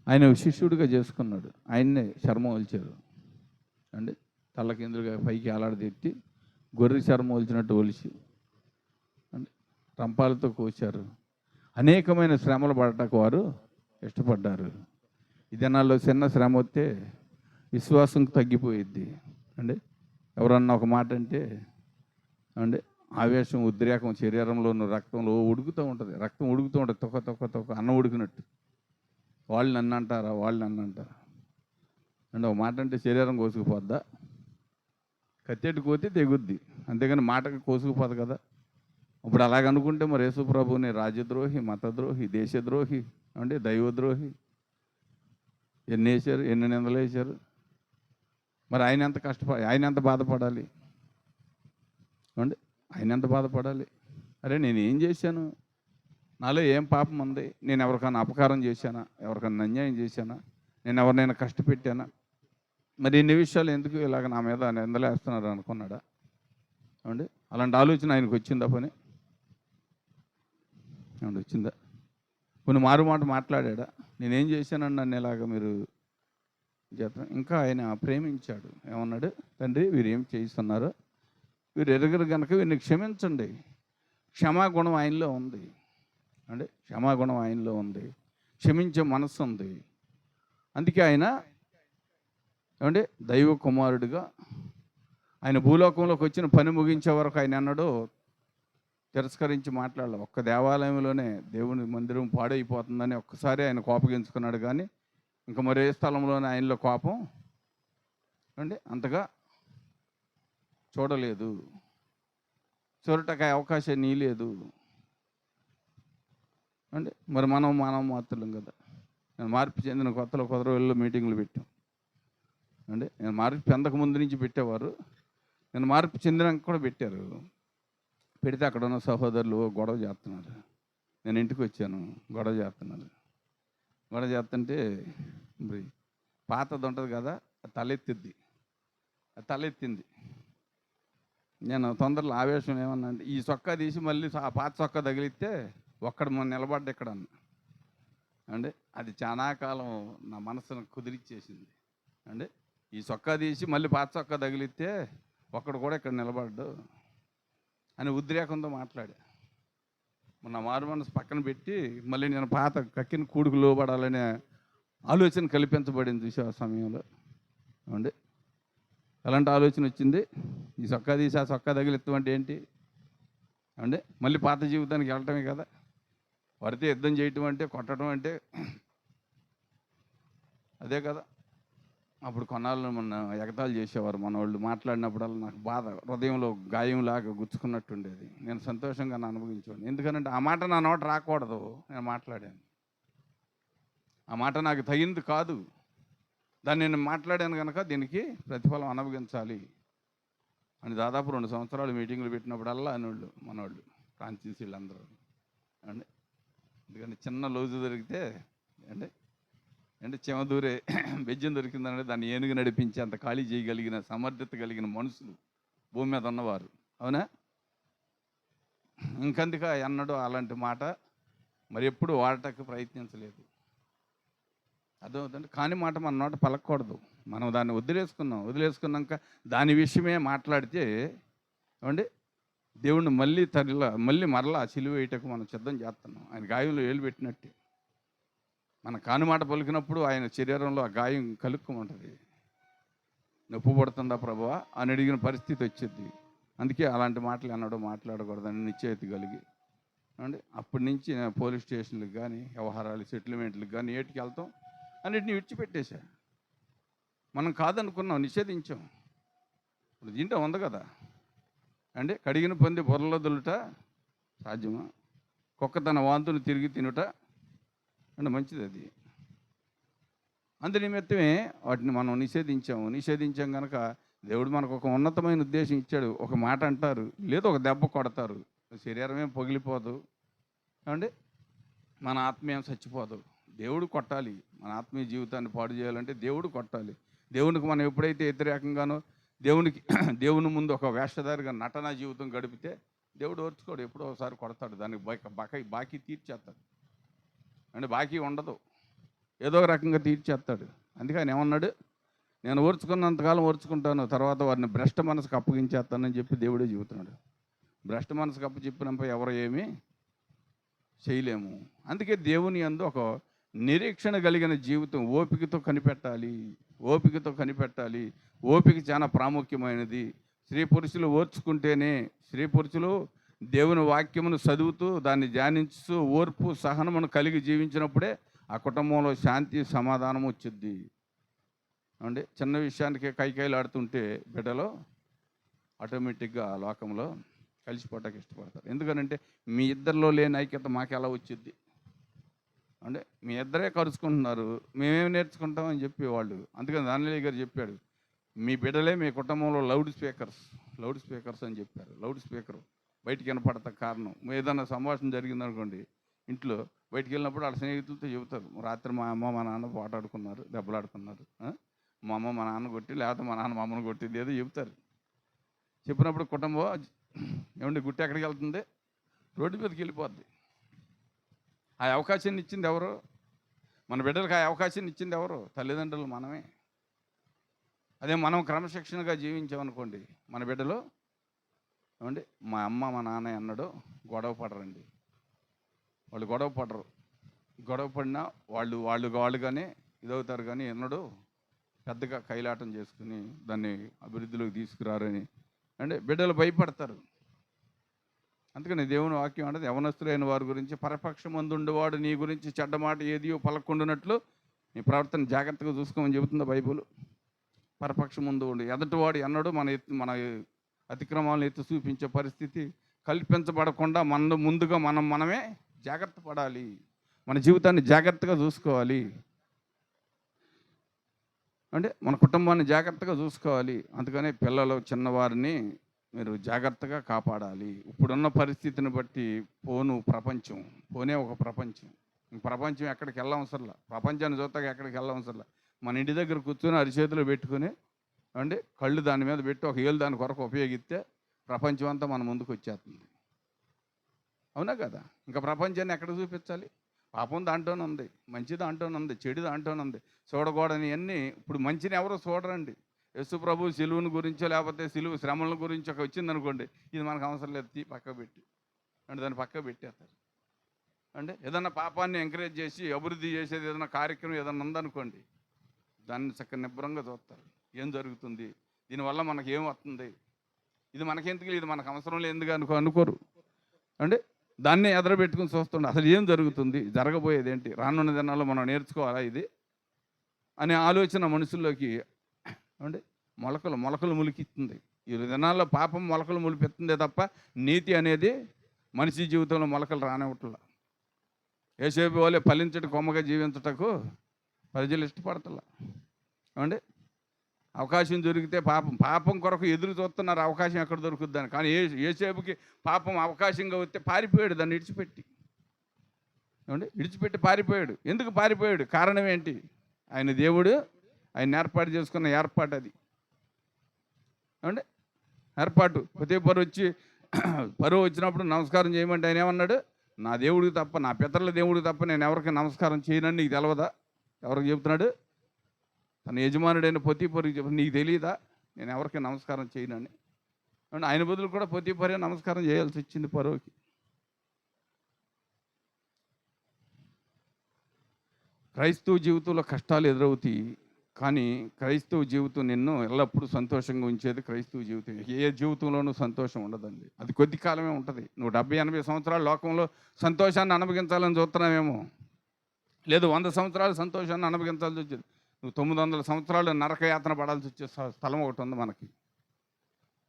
ఆయన శిష్యుడిగా చేసుకున్నాడు. ఆయన్నే చర్మం ఒలిచారు తల్లకిందులుగా పైకి ఆలాడదెత్తి గొర్రె చర్మం ఒలిచినట్టు ఒలిచి రంపాలతో కోచారు. అనేకమైన శ్రమలు పడటానికి వారు ఇష్టపడ్డారు. ఈ దినాల్లో చిన్న శ్రమ వస్తే విశ్వాసం తగ్గిపోయిద్ది. ఎవరన్నా ఒక మాట అంటే ఆవేశం, ఉద్రేకం శరీరంలో ఉన్న రక్తంలో ఉడుకుతూ ఉంటుంది. రక్తం ఉడుకుతూ ఉంటుంది, తొక్క అన్నం ఉడికినట్టు. వాళ్ళు నన్ను అంటారా, ఒక మాట అంటే శరీరం కోసుకుపోద్దా? కత్తెట్టు కోతి తెగుద్ది, అంతేగాని మాటకు కోసుకుపోదు కదా. ఇప్పుడు అలాగనుకుంటే మరి యేసు ప్రభుని రాజ్యద్రోహి, మతద్రోహి, దేశద్రోహి, దైవద్రోహి ఎన్ని వేశారు, ఎన్ని నిందలు వేశారు. మరి ఆయన ఎంత బాధపడాలి ఆయన ఎంత బాధపడాలి? అరే నేను ఏం చేశాను, నాలో ఏం పాపం ఉంది, నేను ఎవరికైనా అపకారం చేశానా, ఎవరికైనా అన్యాయం చేశానా, నేను ఎవరినైనా కష్టపెట్టానా, మరి ఇన్ని విషయాలు ఎందుకు ఇలాగ నా మీద నిందలేస్తున్నారు అనుకున్నాడా? అలాంటి ఆలోచన ఆయనకు వచ్చిందా? పని వచ్చిందా? కొన్ని మారు మాట మాట్లాడా, నేనేం చేశానని నన్ను ఇలాగ మీరు చేస్తాను. ఇంకా ఆయన ప్రేమించాడు. ఏమన్నాడు, తండ్రి వీరు ఏం చేయిస్తున్నారో వీరు ఎరగరు కనుక వీరిని క్షమించండి. క్షమాగుణం ఆయనలో ఉంది. క్షమాగుణం ఆయనలో ఉంది, క్షమించే మనస్సు ఉంది. అందుకే ఆయన దైవ కుమారుడిగా ఆయన భూలోకంలోకి వచ్చిన పని ముగించే వరకు ఆయన అన్నాడు తిరస్కరించి మాట్లాడాలి. ఒక్క దేవాలయంలోనే దేవుని మందిరం పాడైపోతుందని ఒక్కసారి ఆయన కోపగించుకున్నాడు. కానీ ఇంకా మరే స్థలంలోనే ఆయనలో కోపం అంతగా చూడలేదు. చూడటానికి అవకాశం నీలేదు. మరి మనం మాత్రం కదా. నేను మార్పు చెందిన కొత్తలో 10 రోజుల్లో మీటింగ్లు పెట్టాం. నేను మార్పు చెందక ముందు నుంచి పెట్టేవారు, నేను మార్పు చెందినాక కూడా పెట్టారు. పెడితే అక్కడ ఉన్న సహోదరులు గొడవ చేస్తున్నారు. నేను ఇంటికి వచ్చాను, గొడవ చేస్తుంటే మరి పాతది ఉంటుంది కదా, తలెత్తింది. నేను తొందరలో ఆవేశం ఏమన్నా అంటే ఈ చొక్కా తీసి మళ్ళీ ఆ పాత చొక్కా తగిలిస్తే ఒక్కడ మన నిలబడ్డ ఇక్కడ అన్న. అది చాలా కాలం నా మనసును కుదిరిచ్చేసింది. ఈ చొక్కా తీసి మళ్ళీ పాత చొక్కా తగిలిస్తే ఒక్కడు కూడా ఇక్కడ నిలబడ్డు అని ఉద్రేకంతో మాట్లాడా. నా మారు మనసు పక్కన పెట్టి మళ్ళీ నేను పాత కక్కిన కూడుకు లోబడాలనే ఆలోచన కల్పించబడింది చూసే సమయంలో. ఎలాంటి ఆలోచన వచ్చింది, ఈ చొక్కా తీసి ఆ చొక్కా తగిలిస్తామంటే ఏంటి మళ్ళీ పాత జీవితానికి వెళ్ళటమే కదా. వారితో యుద్ధం చేయటం అంటే, కొట్టడం అంటే అదే కదా. అప్పుడు కొన్నాళ్ళు ఎగతాళి చేసేవారు మన వాళ్ళు. మాట్లాడినప్పుడల్లా నాకు బాధ, హృదయంలో గాయంలాగా గుచ్చుకున్నట్టు ఉండేది. నేను సంతోషంగా అనుభవించాను. ఎందుకంటే ఆ మాట నా నోట రాకూడదు. నేను మాట్లాడాను, ఆ మాట నాకు తగింది కాదు. దాన్ని నేను మాట్లాడాను కనుక దీనికి ప్రతిఫలం అనుభవించాలి అని దాదాపు 2 సంవత్సరాలు మీటింగులు పెట్టినప్పుడల్లా అనేవాళ్ళు మనవాళ్ళు, ఫ్రాన్సిస్ వీళ్ళందరూ. ఎందుకంటే చిన్న లోజు దొరికితే చెమ దూరే బెజ్జం దొరికిందంటే దాన్ని ఏనుగు నడిపించి అంత ఖాళీ చేయగలిగిన సమర్థత కలిగిన మనుషులు భూమి మీద ఉన్నవారు. అవునా? ఇంకందుక అన్నాడు అలాంటి మాట మరి ఎప్పుడు వాడటానికి ప్రయత్నించలేదు. అర్థమవుతుంది. కాని మాట మన నోట పలకూడదు. మనం దాన్ని వదిలేసుకున్నాక దాని విషయమే మాట్లాడితే దేవుణ్ణి మళ్ళీ మరలా సిలువ వేయటకు మనం సిద్ధం చేస్తున్నాం. ఆయన గాయంలో ఏలు పెట్టినట్టే మన కానిమాట పలికినప్పుడు ఆయన శరీరంలో ఆ గాయం కలుక్కుమంటుంది. నొప్పి పడుతుందా ప్రభువా అని అడిగిన పరిస్థితి వచ్చింది. అందుకే అలాంటి మాటలు అన్నాడు మాట్లాడకూడదని నిశ్చయిత కలిగి అప్పటి నుంచి పోలీస్ స్టేషన్లకు కానీ వ్యవహారాలు సెటిల్మెంట్లకు కానీ ఏటికి వెళ్తాం అన్నిటిని విడిచిపెట్టేశా. మనం కాదనుకున్నాం, నిషేధించాం. ఇప్పుడు దీంట్లో ఉంది కదా కడిగిన పంది బొర్రలో దొల్లుట సాధ్యమా, కుక్క తన వాంతులు తిరిగి తినుట మంచిది. అది అందు నిమిత్తమే వాటిని మనం నిషేధించాం కనుక దేవుడు మనకు ఒక ఉన్నతమైన ఉద్దేశం ఇచ్చాడు. ఒక మాట అంటారు, లేదా ఒక దెబ్బ కొడతారు, శరీరమేం పగిలిపోదు ఏమండి, మన ఆత్మీయం చచ్చిపోదు. దేవుడు కొట్టాలి. మన ఆత్మీయ జీవితాన్ని పాడు చేయాలంటే దేవుడు కొట్టాలి. దేవునికి మనం ఎప్పుడైతే వ్యతిరేకంగానో దేవుని ముందు ఒక వేషధారిగా నటన జీవితం గడిపితే దేవుడు ఓర్చుకోడు, ఎప్పుడో ఒకసారి కొడతాడు. దానికి బాకీ తీర్చేస్తాడు అంటే బాకీ ఉండదు, ఏదో ఒక రకంగా తీర్చేస్తాడు. అందుకే ఆయన ఏమన్నాడు, నేను ఓర్చుకున్నంతకాలం ఓర్చుకుంటాను, తర్వాత వారిని భ్రష్ట మనసుకు అప్పగించేస్తానని చెప్పి దేవుడే చెబుతున్నాడు. భ్రష్ట మనసుకు అప్పు చెప్పినప్పుడు ఎవరు ఏమీ చేయలేము. అందుకే దేవుని యందు ఒక నిరీక్షణ కలిగిన జీవితం ఓపికతో కనిపెట్టాలి. ఓపిక చాలా ప్రాముఖ్యమైనది. స్త్రీ పురుషులు ఓర్చుకుంటేనే, స్త్రీ పురుషులు దేవుని వాక్యమును చదువుతూ దాన్ని ధ్యానించుతూ ఓర్పు సహనమును కలిగి జీవించినప్పుడే ఆ కుటుంబంలో శాంతి సమాధానం వచ్చింది అండి. చిన్న విషయానికి కైకైలాడుతుంటే బిడ్డలో ఆటోమేటిక్గా ఆ లోకంలో కలిసిపోవటానికి ఇష్టపడతారు. ఎందుకనంటే మీ ఇద్దరిలో లేని ఐక్యత మాకు ఎలా వచ్చింది అంటే, మీ ఇద్దరే కలుసుకుంటున్నారు, మేమేమి నేర్చుకుంటామని చెప్పి వాళ్ళు. అందుకని దానిలే గారు చెప్పాడు, మీ బిడ్డలే మీ కుటుంబంలో లౌడ్ స్పీకర్స్ అని చెప్పారు. లౌడ్ స్పీకర్ బయటికి వినపడతా కారణం, ఏదైనా సంభాషణ జరిగిందనుకోండి ఇంట్లో, బయటికి వెళ్ళినప్పుడు వాళ్ళ స్నేహితులతో చెబుతారు, రాత్రి మా అమ్మ మా నాన్న పోటాడుకున్నారు, దెబ్బలాడుకున్నారు, మా అమ్మ మా నాన్న కొట్టి, లేకపోతే మా నాన్న మా అమ్మను కొట్టింది, ఏదో చెబుతారు. చెప్పినప్పుడు కుటుంబం ఏమండి గుట్టి ఎక్కడికి వెళ్తుంది, రోడ్డు మీదకి వెళ్ళిపోద్ది. ఆ అవకాశాన్ని ఇచ్చింది ఎవరు? మన బిడ్డలకు ఆ అవకాశాన్ని ఇచ్చింది ఎవరు? తల్లిదండ్రులు, మనమే. అదే మనం క్రమశిక్షణగా జీవించామనుకోండి, మన బిడ్డలు ఏమండి మా అమ్మ మా నాన్న అన్నాడు గొడవ పడరండి. వాళ్ళు గొడవ పడినా వాళ్ళుగానే ఇదవుతారు, కానీ ఎన్నడూ పెద్దగా కైలాటం చేసుకుని దాన్ని అభివృద్ధిలోకి తీసుకురారని అంటే బిడ్డలు భయపడతారు. అందుకని దేవుని వాక్యం అంటే యవనస్తులైన వారి గురించి పరపక్షమందుండేవాడు నీ గురించి చెడ్డమాట ఏదియో పలకుండునట్లు నీ ప్రవర్తన జాగ్రత్తగా చూసుకోమని చెబుతుందా బైబుల్. పరపక్షం ముందు ఉండి ఎదటివాడు ఎన్నడూ మన అతిక్రమాలను ఎత్తి చూపించే పరిస్థితి కల్పించబడకుండా ముందుగా మనమే జాగ్రత్త పడాలి, మన జీవితాన్ని జాగ్రత్తగా చూసుకోవాలి అంటే మన కుటుంబాన్ని జాగ్రత్తగా చూసుకోవాలి. అందుకనే పిల్లలు చిన్నవారిని మీరు జాగ్రత్తగా కాపాడాలి. ఇప్పుడున్న పరిస్థితిని బట్టి పోనే ఒక ప్రపంచం ఎక్కడికి వెళ్ళవసరంలా, ప్రపంచాన్ని చూస్తాక ఎక్కడికి వెళ్ళవసరంలా. మన ఇంటి దగ్గర కూర్చొని అరిచేతిలో పెట్టుకుని అంటే కళ్ళు దాని మీద పెట్టి ఒక ఏళ్ళు దాని కొరకు ఉపయోగిస్తే ప్రపంచం అంతా మన ముందుకు వచ్చేస్తుంది. అవునా కదా? ఇంకా ప్రపంచాన్ని ఎక్కడ చూపించాలి? పాపం దాంట్లోనే ఉంది, మంచి దాంట్లోనే ఉంది, చెడు దాంట్లోనే ఉంది. చూడకూడని అన్నీ ఇప్పుడు మంచిని ఎవరో చూడరండి. యేసు ప్రభు సిలువుని గురించో లేకపోతే సిలువు శ్రమల గురించి ఒక వచ్చిందనుకోండి, ఇది మనకు అవసరం లేదు, పక్కకు పెట్టి అంటే దాన్ని పక్కకు పెట్టేస్తారు. అంటే ఏదన్నా పాపాన్ని ఎంకరేజ్ చేసి అభివృద్ధి చేసేది ఏదైనా కార్యక్రమం ఏదన్నా ఉందనుకోండి, దాన్ని చక్కగా నిబ్బరంగా చూస్తారు. ఏం జరుగుతుంది, దీనివల్ల మనకి ఏం వస్తుంది, ఇది మనకెందుకు, ఇది మనకు అవసరం లేదు అనుకోరు అంటే దాన్ని ఎదరబెట్టుకుని చూస్తుండే అసలు ఏం జరుగుతుంది, జరగబోయేది ఏంటి, రానున్న దినాల్లో మనం నేర్చుకోవాలా ఇది అనే ఆలోచన మనుషుల్లోకి అంటే మొలకలు ములికిస్తుంది. ఈ దినాల్లో పాపం మొలకలు ములిపిస్తుందే తప్ప నీతి అనేది మనిషి జీవితంలో మొలకలు రానివ్వట్లా. యేసేపు వాళ్ళే ఫలించట కొమ్మగా జీవించటకు ప్రజలు ఇష్టపడతలా. ఏమండి అవకాశం దొరికితే పాపం కొరకు ఎదురు చూస్తున్నారు, అవకాశం ఎక్కడ దొరుకుద్దని. కానీ యేసేపుకి పాపం అవకాశంగా వస్తే పారిపోయాడు, దాన్ని విడిచిపెట్టి పారిపోయాడు. ఎందుకు పారిపోయాడు? కారణం ఏంటి? ఆయన దేవుడు ఆయన ఏర్పాటు చేసుకున్న ఏర్పాటు అది. ఏమండి ఏర్పాటు ప్రతి పరువు వచ్చినప్పుడు నమస్కారం చేయమంటే ఆయన ఏమన్నాడు, నా దేవుడికి తప్ప, నా పితరుల దేవుడికి తప్ప నేను ఎవరికి నమస్కారం చేయనని నీకు తెలవదా? ఎవరికి చెబుతున్నాడు? తన యజమానుడైన పొతీఫరుకి చెప్తున్నాడు, నీకు తెలియదా నేను ఎవరికి నమస్కారం చేయనని. ఆయన బదులు కూడా పొతీఫరే నమస్కారం చేయాల్సి వచ్చింది పరువుకి. క్రైస్తవ జీవితంలో కష్టాలు ఎదురవుతాయి, కానీ క్రైస్తవ జీవితం నిన్ను ఎల్లప్పుడూ సంతోషంగా ఉంచేది క్రైస్తవ జీవితం. ఏ జీవితంలోనూ సంతోషం ఉండదండి, అది కొద్ది కాలమే ఉంటుంది. నువ్వు 70-80 సంవత్సరాల లోకంలో సంతోషాన్ని అనుభవించాలని చూస్తున్నావేమో, లేదు 100 సంవత్సరాలు సంతోషాన్ని అనుభవించాల్సి వచ్చేది. నువ్వు 900 సంవత్సరాలు నరకయాతన పడాల్సి వచ్చే స్థలం ఒకటి ఉంది మనకి.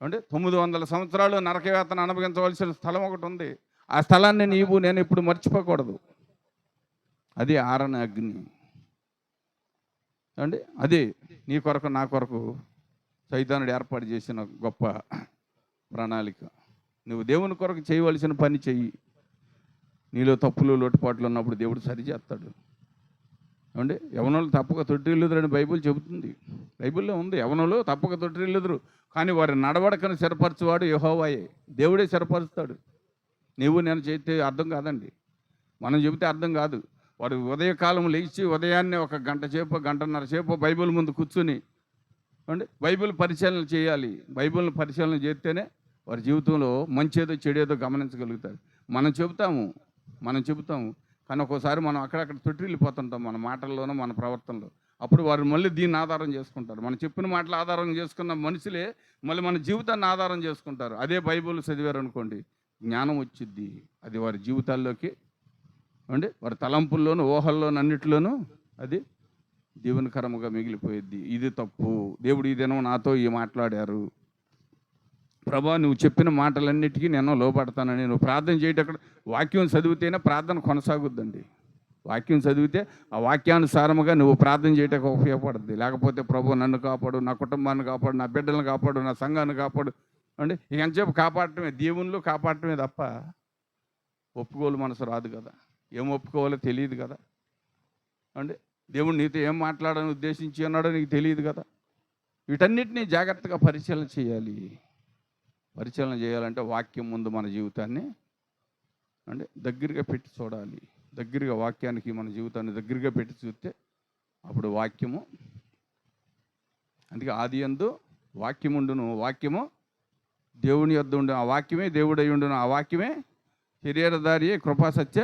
అంటే 900 సంవత్సరాలు నరకయాతన అనుభవించవలసిన స్థలం ఒకటి ఉంది. ఆ స్థలాన్ని నేను ఇప్పుడు మర్చిపోకూడదు. అది ఆరని అగ్ని. అంటే అదే నీ కొరకు నా కొరకు సైతానుడు ఏర్పాటు చేసిన గొప్ప ప్రణాళిక. నువ్వు దేవుని కొరకు చేయవలసిన పని చెయ్యి. నీలో తప్పులు లోటుపాట్లు ఉన్నప్పుడు దేవుడు సరిచేస్తాడు. ఏమంటే యవనులు తప్పక తొట్టిల్లుదురని బైబిల్ చెబుతుంది. బైబిల్లో ఉంది, యవనులు తప్పక తొట్టిల్లుదురు, కానీ వారి నడవడకను స్థిరపరచువాడు యెహోవాయే. దేవుడే స్థిరపరుస్తాడు. నీవు నేను చేస్తే అర్థం కాదండి, మనం చెబితే అర్థం కాదు. వారు ఉదయకాలం లేచి ఉదయాన్నే ఒక గంట సేపు గంటన్నర సేపు బైబిల్ ముందు కూర్చుని అంటే బైబిల్ పరిశీలన చేయాలి. బైబిల్ని పరిశీలన చేస్తేనే వారి జీవితంలో మంచేదో చెడేదో గమనించగలుగుతారు. మనం చెబుతాము కానీ ఒక్కోసారి మనం అక్కడక్కడ తొట్టిల్లిపోతుంటాం మన మాటల్లోనూ మన ప్రవర్తనలో. అప్పుడు వారు మళ్ళీ దీన్ని ఆధారం చేసుకుంటారు. మనం చెప్పిన మాటలు ఆధారం చేసుకున్న మనుషులే మళ్ళీ మన జీవితాన్ని ఆధారం చేసుకుంటారు. అదే బైబిల్ చదివారు అనుకోండి, జ్ఞానం వచ్చిద్ది. అది వారి జీవితాల్లోకి అంటే వారి తలంపుల్లోనూ ఊహల్లోనూ అన్నిటిలోనూ అది దీవెనకరముగా మిగిలిపోయిద్ది. ఇది తప్పు, దేవుడు ఈ దినం నాతో ఈ మాట్లాడారు, ప్రభా నువ్వు చెప్పిన మాటలన్నిటికీ నేను లోపడతానని నువ్వు ప్రార్థన చేయటక్కడ వాక్యం చదివితేనే ప్రార్థన కొనసాగుద్దండి. వాక్యం చదివితే ఆ వాక్యానుసారముగా నువ్వు ప్రార్థన చేయటకు ఉపయోగపడుద్ది. లేకపోతే ప్రభు నన్ను కాపాడు, నా కుటుంబాన్ని కాపాడు, నా బిడ్డలను కాపాడు, నా సంఘాన్ని కాపాడు అంటే ఇక ఎంతసేపు కాపాడటమే, దేవుళ్ళు కాపాడటమే తప్ప ఒప్పుకోలు మనసు రాదు కదా, ఏం ఒప్పుకోవాలో తెలియదు కదా. అంటే దేవుడు నీతో ఏం మాట్లాడాలని ఉద్దేశించి అన్నాడో నీకు తెలియదు కదా. వీటన్నిటినీ జాగ్రత్తగా పరిశీలన చేయాలి. పరిశీలన చేయాలంటే వాక్యం ముందు మన జీవితాన్ని అంటే దగ్గరగా పెట్టి చూడాలి. దగ్గరగా వాక్యానికి మన జీవితాన్ని దగ్గరగా పెట్టి చూస్తే అప్పుడు వాక్యము, అందుకే ఆది యందు వాక్యముండును, వాక్యము దేవుని యొద్ద ఉండు, ఆ వాక్యమే దేవుడై ఉండును, ఆ వాక్యమే శరీరధారి కృపా సత్య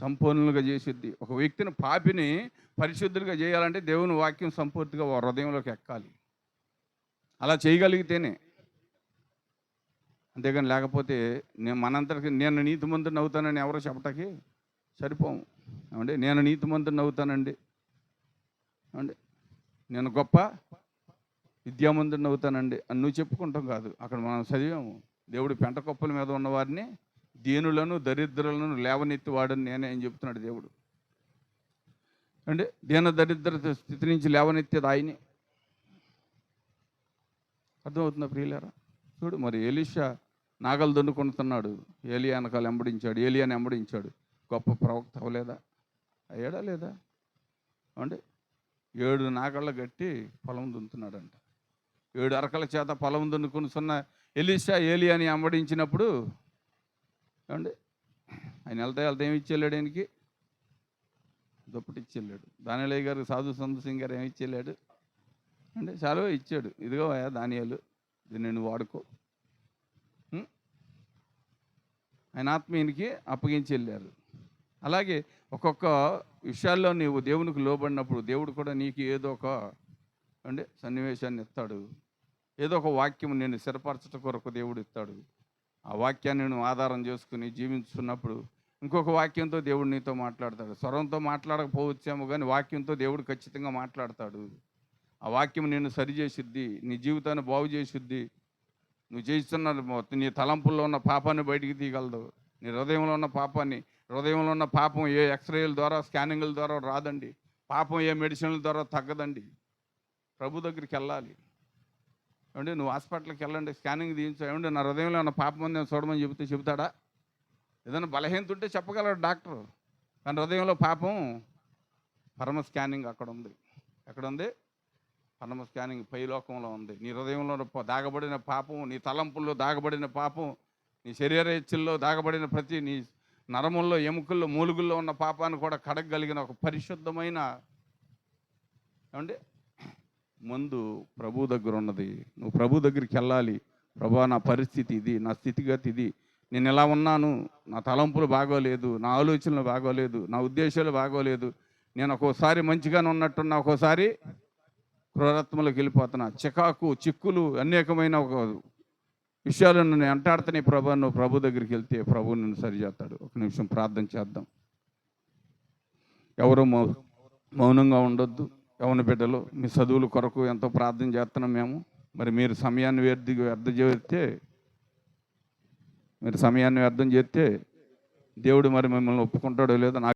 సంపూర్ణులుగా చేసిద్ది. ఒక వ్యక్తిని పాపిని పరిశుద్ధులుగా చేయాలంటే దేవుని వాక్యం సంపూర్తిగా హృదయంలోకి ఎక్కాలి. అలా చేయగలిగితేనే, అంతేగాని లేకపోతే మనందరికి నేను నీతిమంతుడిని అవుతానని ఎవరో చెప్పటానికి సరిపోము. ఏమంటే నేను నీతిమంతుడిని అవుతానండి అంటే నేను గొప్ప విద్యామంతుడిని అవుతానండి అని నువ్వు చెప్పుకుంటాం కాదు. అక్కడ మనం చదివాము, దేవుడు పెంట కుప్పల మీద ఉన్నవారిని దీనులను దరిద్రులను లేవనెత్తి వాడని నేనే అని చెప్తున్నాడు దేవుడు. అంటే దీన దరిద్ర స్థితి నుంచి లేవనెత్తేది ఆయనే. అర్థమవుతుందా ప్రియులారా? చూడు, మరి ఎలీషా నాగలు దండుకుంటున్నాడు, ఏలియా వెనకాల వెంబడించాడు, ఏలియాని వెంబడించాడు. గొప్ప ప్రవక్త అవ్వలేదా? అయ్యాడా లేదా? అంటే 7 నాగళ్ళ గట్టి పొలం దున్నుతున్నాడంట. 7 అరకల చేత పొలం దున్నుకుని ఎలీషా ఏలియాని వెంబడించినప్పుడు ఏమండి ఆయన వెళ్తా ఏమి ఇచ్చేళ్ళాడు? ఆయనకి దుప్పటి ఇచ్చేళ్ళాడు. దానియేలు గారు సాధు సంత్ సింగ్ గారు ఏమి ఇచ్చేళ్ళాడు అంటే సెలవు ఇచ్చాడు, ఇదిగో అయ్యా దానియేలు దీన్ని నువ్వు వాడుకో. ఆయన ఆత్మీయునికి అప్పగించి వెళ్ళారు. అలాగే ఒక్కొక్క విషయాల్లో నీవు దేవునికి లోబడినప్పుడు దేవుడు కూడా నీకు ఏదో ఒక అంటే సన్నివేశాన్ని ఇస్తాడు, ఏదో ఒక వాక్యం నేను స్థిరపరచట కొరకు దేవుడు ఇస్తాడు. ఆ వాక్యాన్ని నువ్వు ఆధారం చేసుకుని జీవించుకున్నప్పుడు ఇంకొక వాక్యంతో దేవుడు నీతో మాట్లాడతాడు. స్వరంతో మాట్లాడకపోవచ్చేమో కానీ వాక్యంతో దేవుడు ఖచ్చితంగా మాట్లాడతాడు. ఆ వాక్యం నిన్ను సరిచేసిద్ది, నీ జీవితాన్ని బాగు చేసిద్ది. నువ్వు చేస్తున్న నీ తలంపుల్లో ఉన్న పాపాన్ని బయటికి తీయగలదు. నీ హృదయంలో ఉన్న పాపాన్ని, హృదయంలో ఉన్న పాపం ఏ ఎక్స్రేల ద్వారా స్కానింగ్ల ద్వారా రాదండి. పాపం ఏ మెడిసిన్ల ద్వారా తగ్గదండి. ప్రభు దగ్గరికి వెళ్ళాలి. ఏమంటే నువ్వు హాస్పిటల్కి వెళ్ళండి, స్కానింగ్ తీయించు, ఏమంటే నా హృదయంలో ఉన్న పాపం ఉంది చూడమని చెబుతాడా? ఏదైనా బలహీనత ఉంటే చెప్పగలడు డాక్టర్, కానీ హృదయంలో పాపం పరమ స్కానింగ్ అక్కడ ఉంది. ఎక్కడ ఉంది? పరమ స్కానింగ్ పైలోకంలో ఉంది. నీ హృదయంలో దాగబడిన పాపం, నీ తలంపుల్లో దాగబడిన పాపం, నీ శరీర హెచ్చుల్లో దాగబడిన ప్రతి నీ నరముల్లో ఎముకల్లో మూలుగుల్లో ఉన్న పాపాన్ని కూడా కడగగలిగిన ఒక పరిశుద్ధమైన ఏమంటే ముందు ప్రభు దగ్గర ఉన్నది. నువ్వు ప్రభు దగ్గరికి వెళ్ళాలి. ప్రభా నా పరిస్థితి ఇది, నా స్థితిగతి ఇది, నేను ఎలా ఉన్నాను, నా తలంపులు బాగోలేదు, నా ఆలోచనలు బాగోలేదు, నా ఉద్దేశాలు బాగోలేదు, నేను ఒక్కోసారి మంచిగానే ఉన్నట్టున్నా, ఒక్కోసారి క్రూరత్వంలోకి వెళ్ళిపోతున్నా, చికాకు చిక్కులు అనేకమైన ఒక విషయాలు నన్ను వెంటాడుతున్నాయి ప్రభా. నువ్వు ప్రభు దగ్గరికి వెళ్తే ప్రభు నిన్ను సరిచేస్తాడు. ఒక నిమిషం ప్రార్థన చేద్దాం. ఎవరు మౌనంగా ఉండొద్దు. యవన బిడ్డలు మీ చదువుల కొరకు ఎంతో ప్రార్థన చేస్తున్నాం మేము. మరి మీరు సమయాన్ని వ్యర్థం చేస్తే దేవుడు మరి మిమ్మల్ని ఒప్పుకుంటాడో లేదో నాకు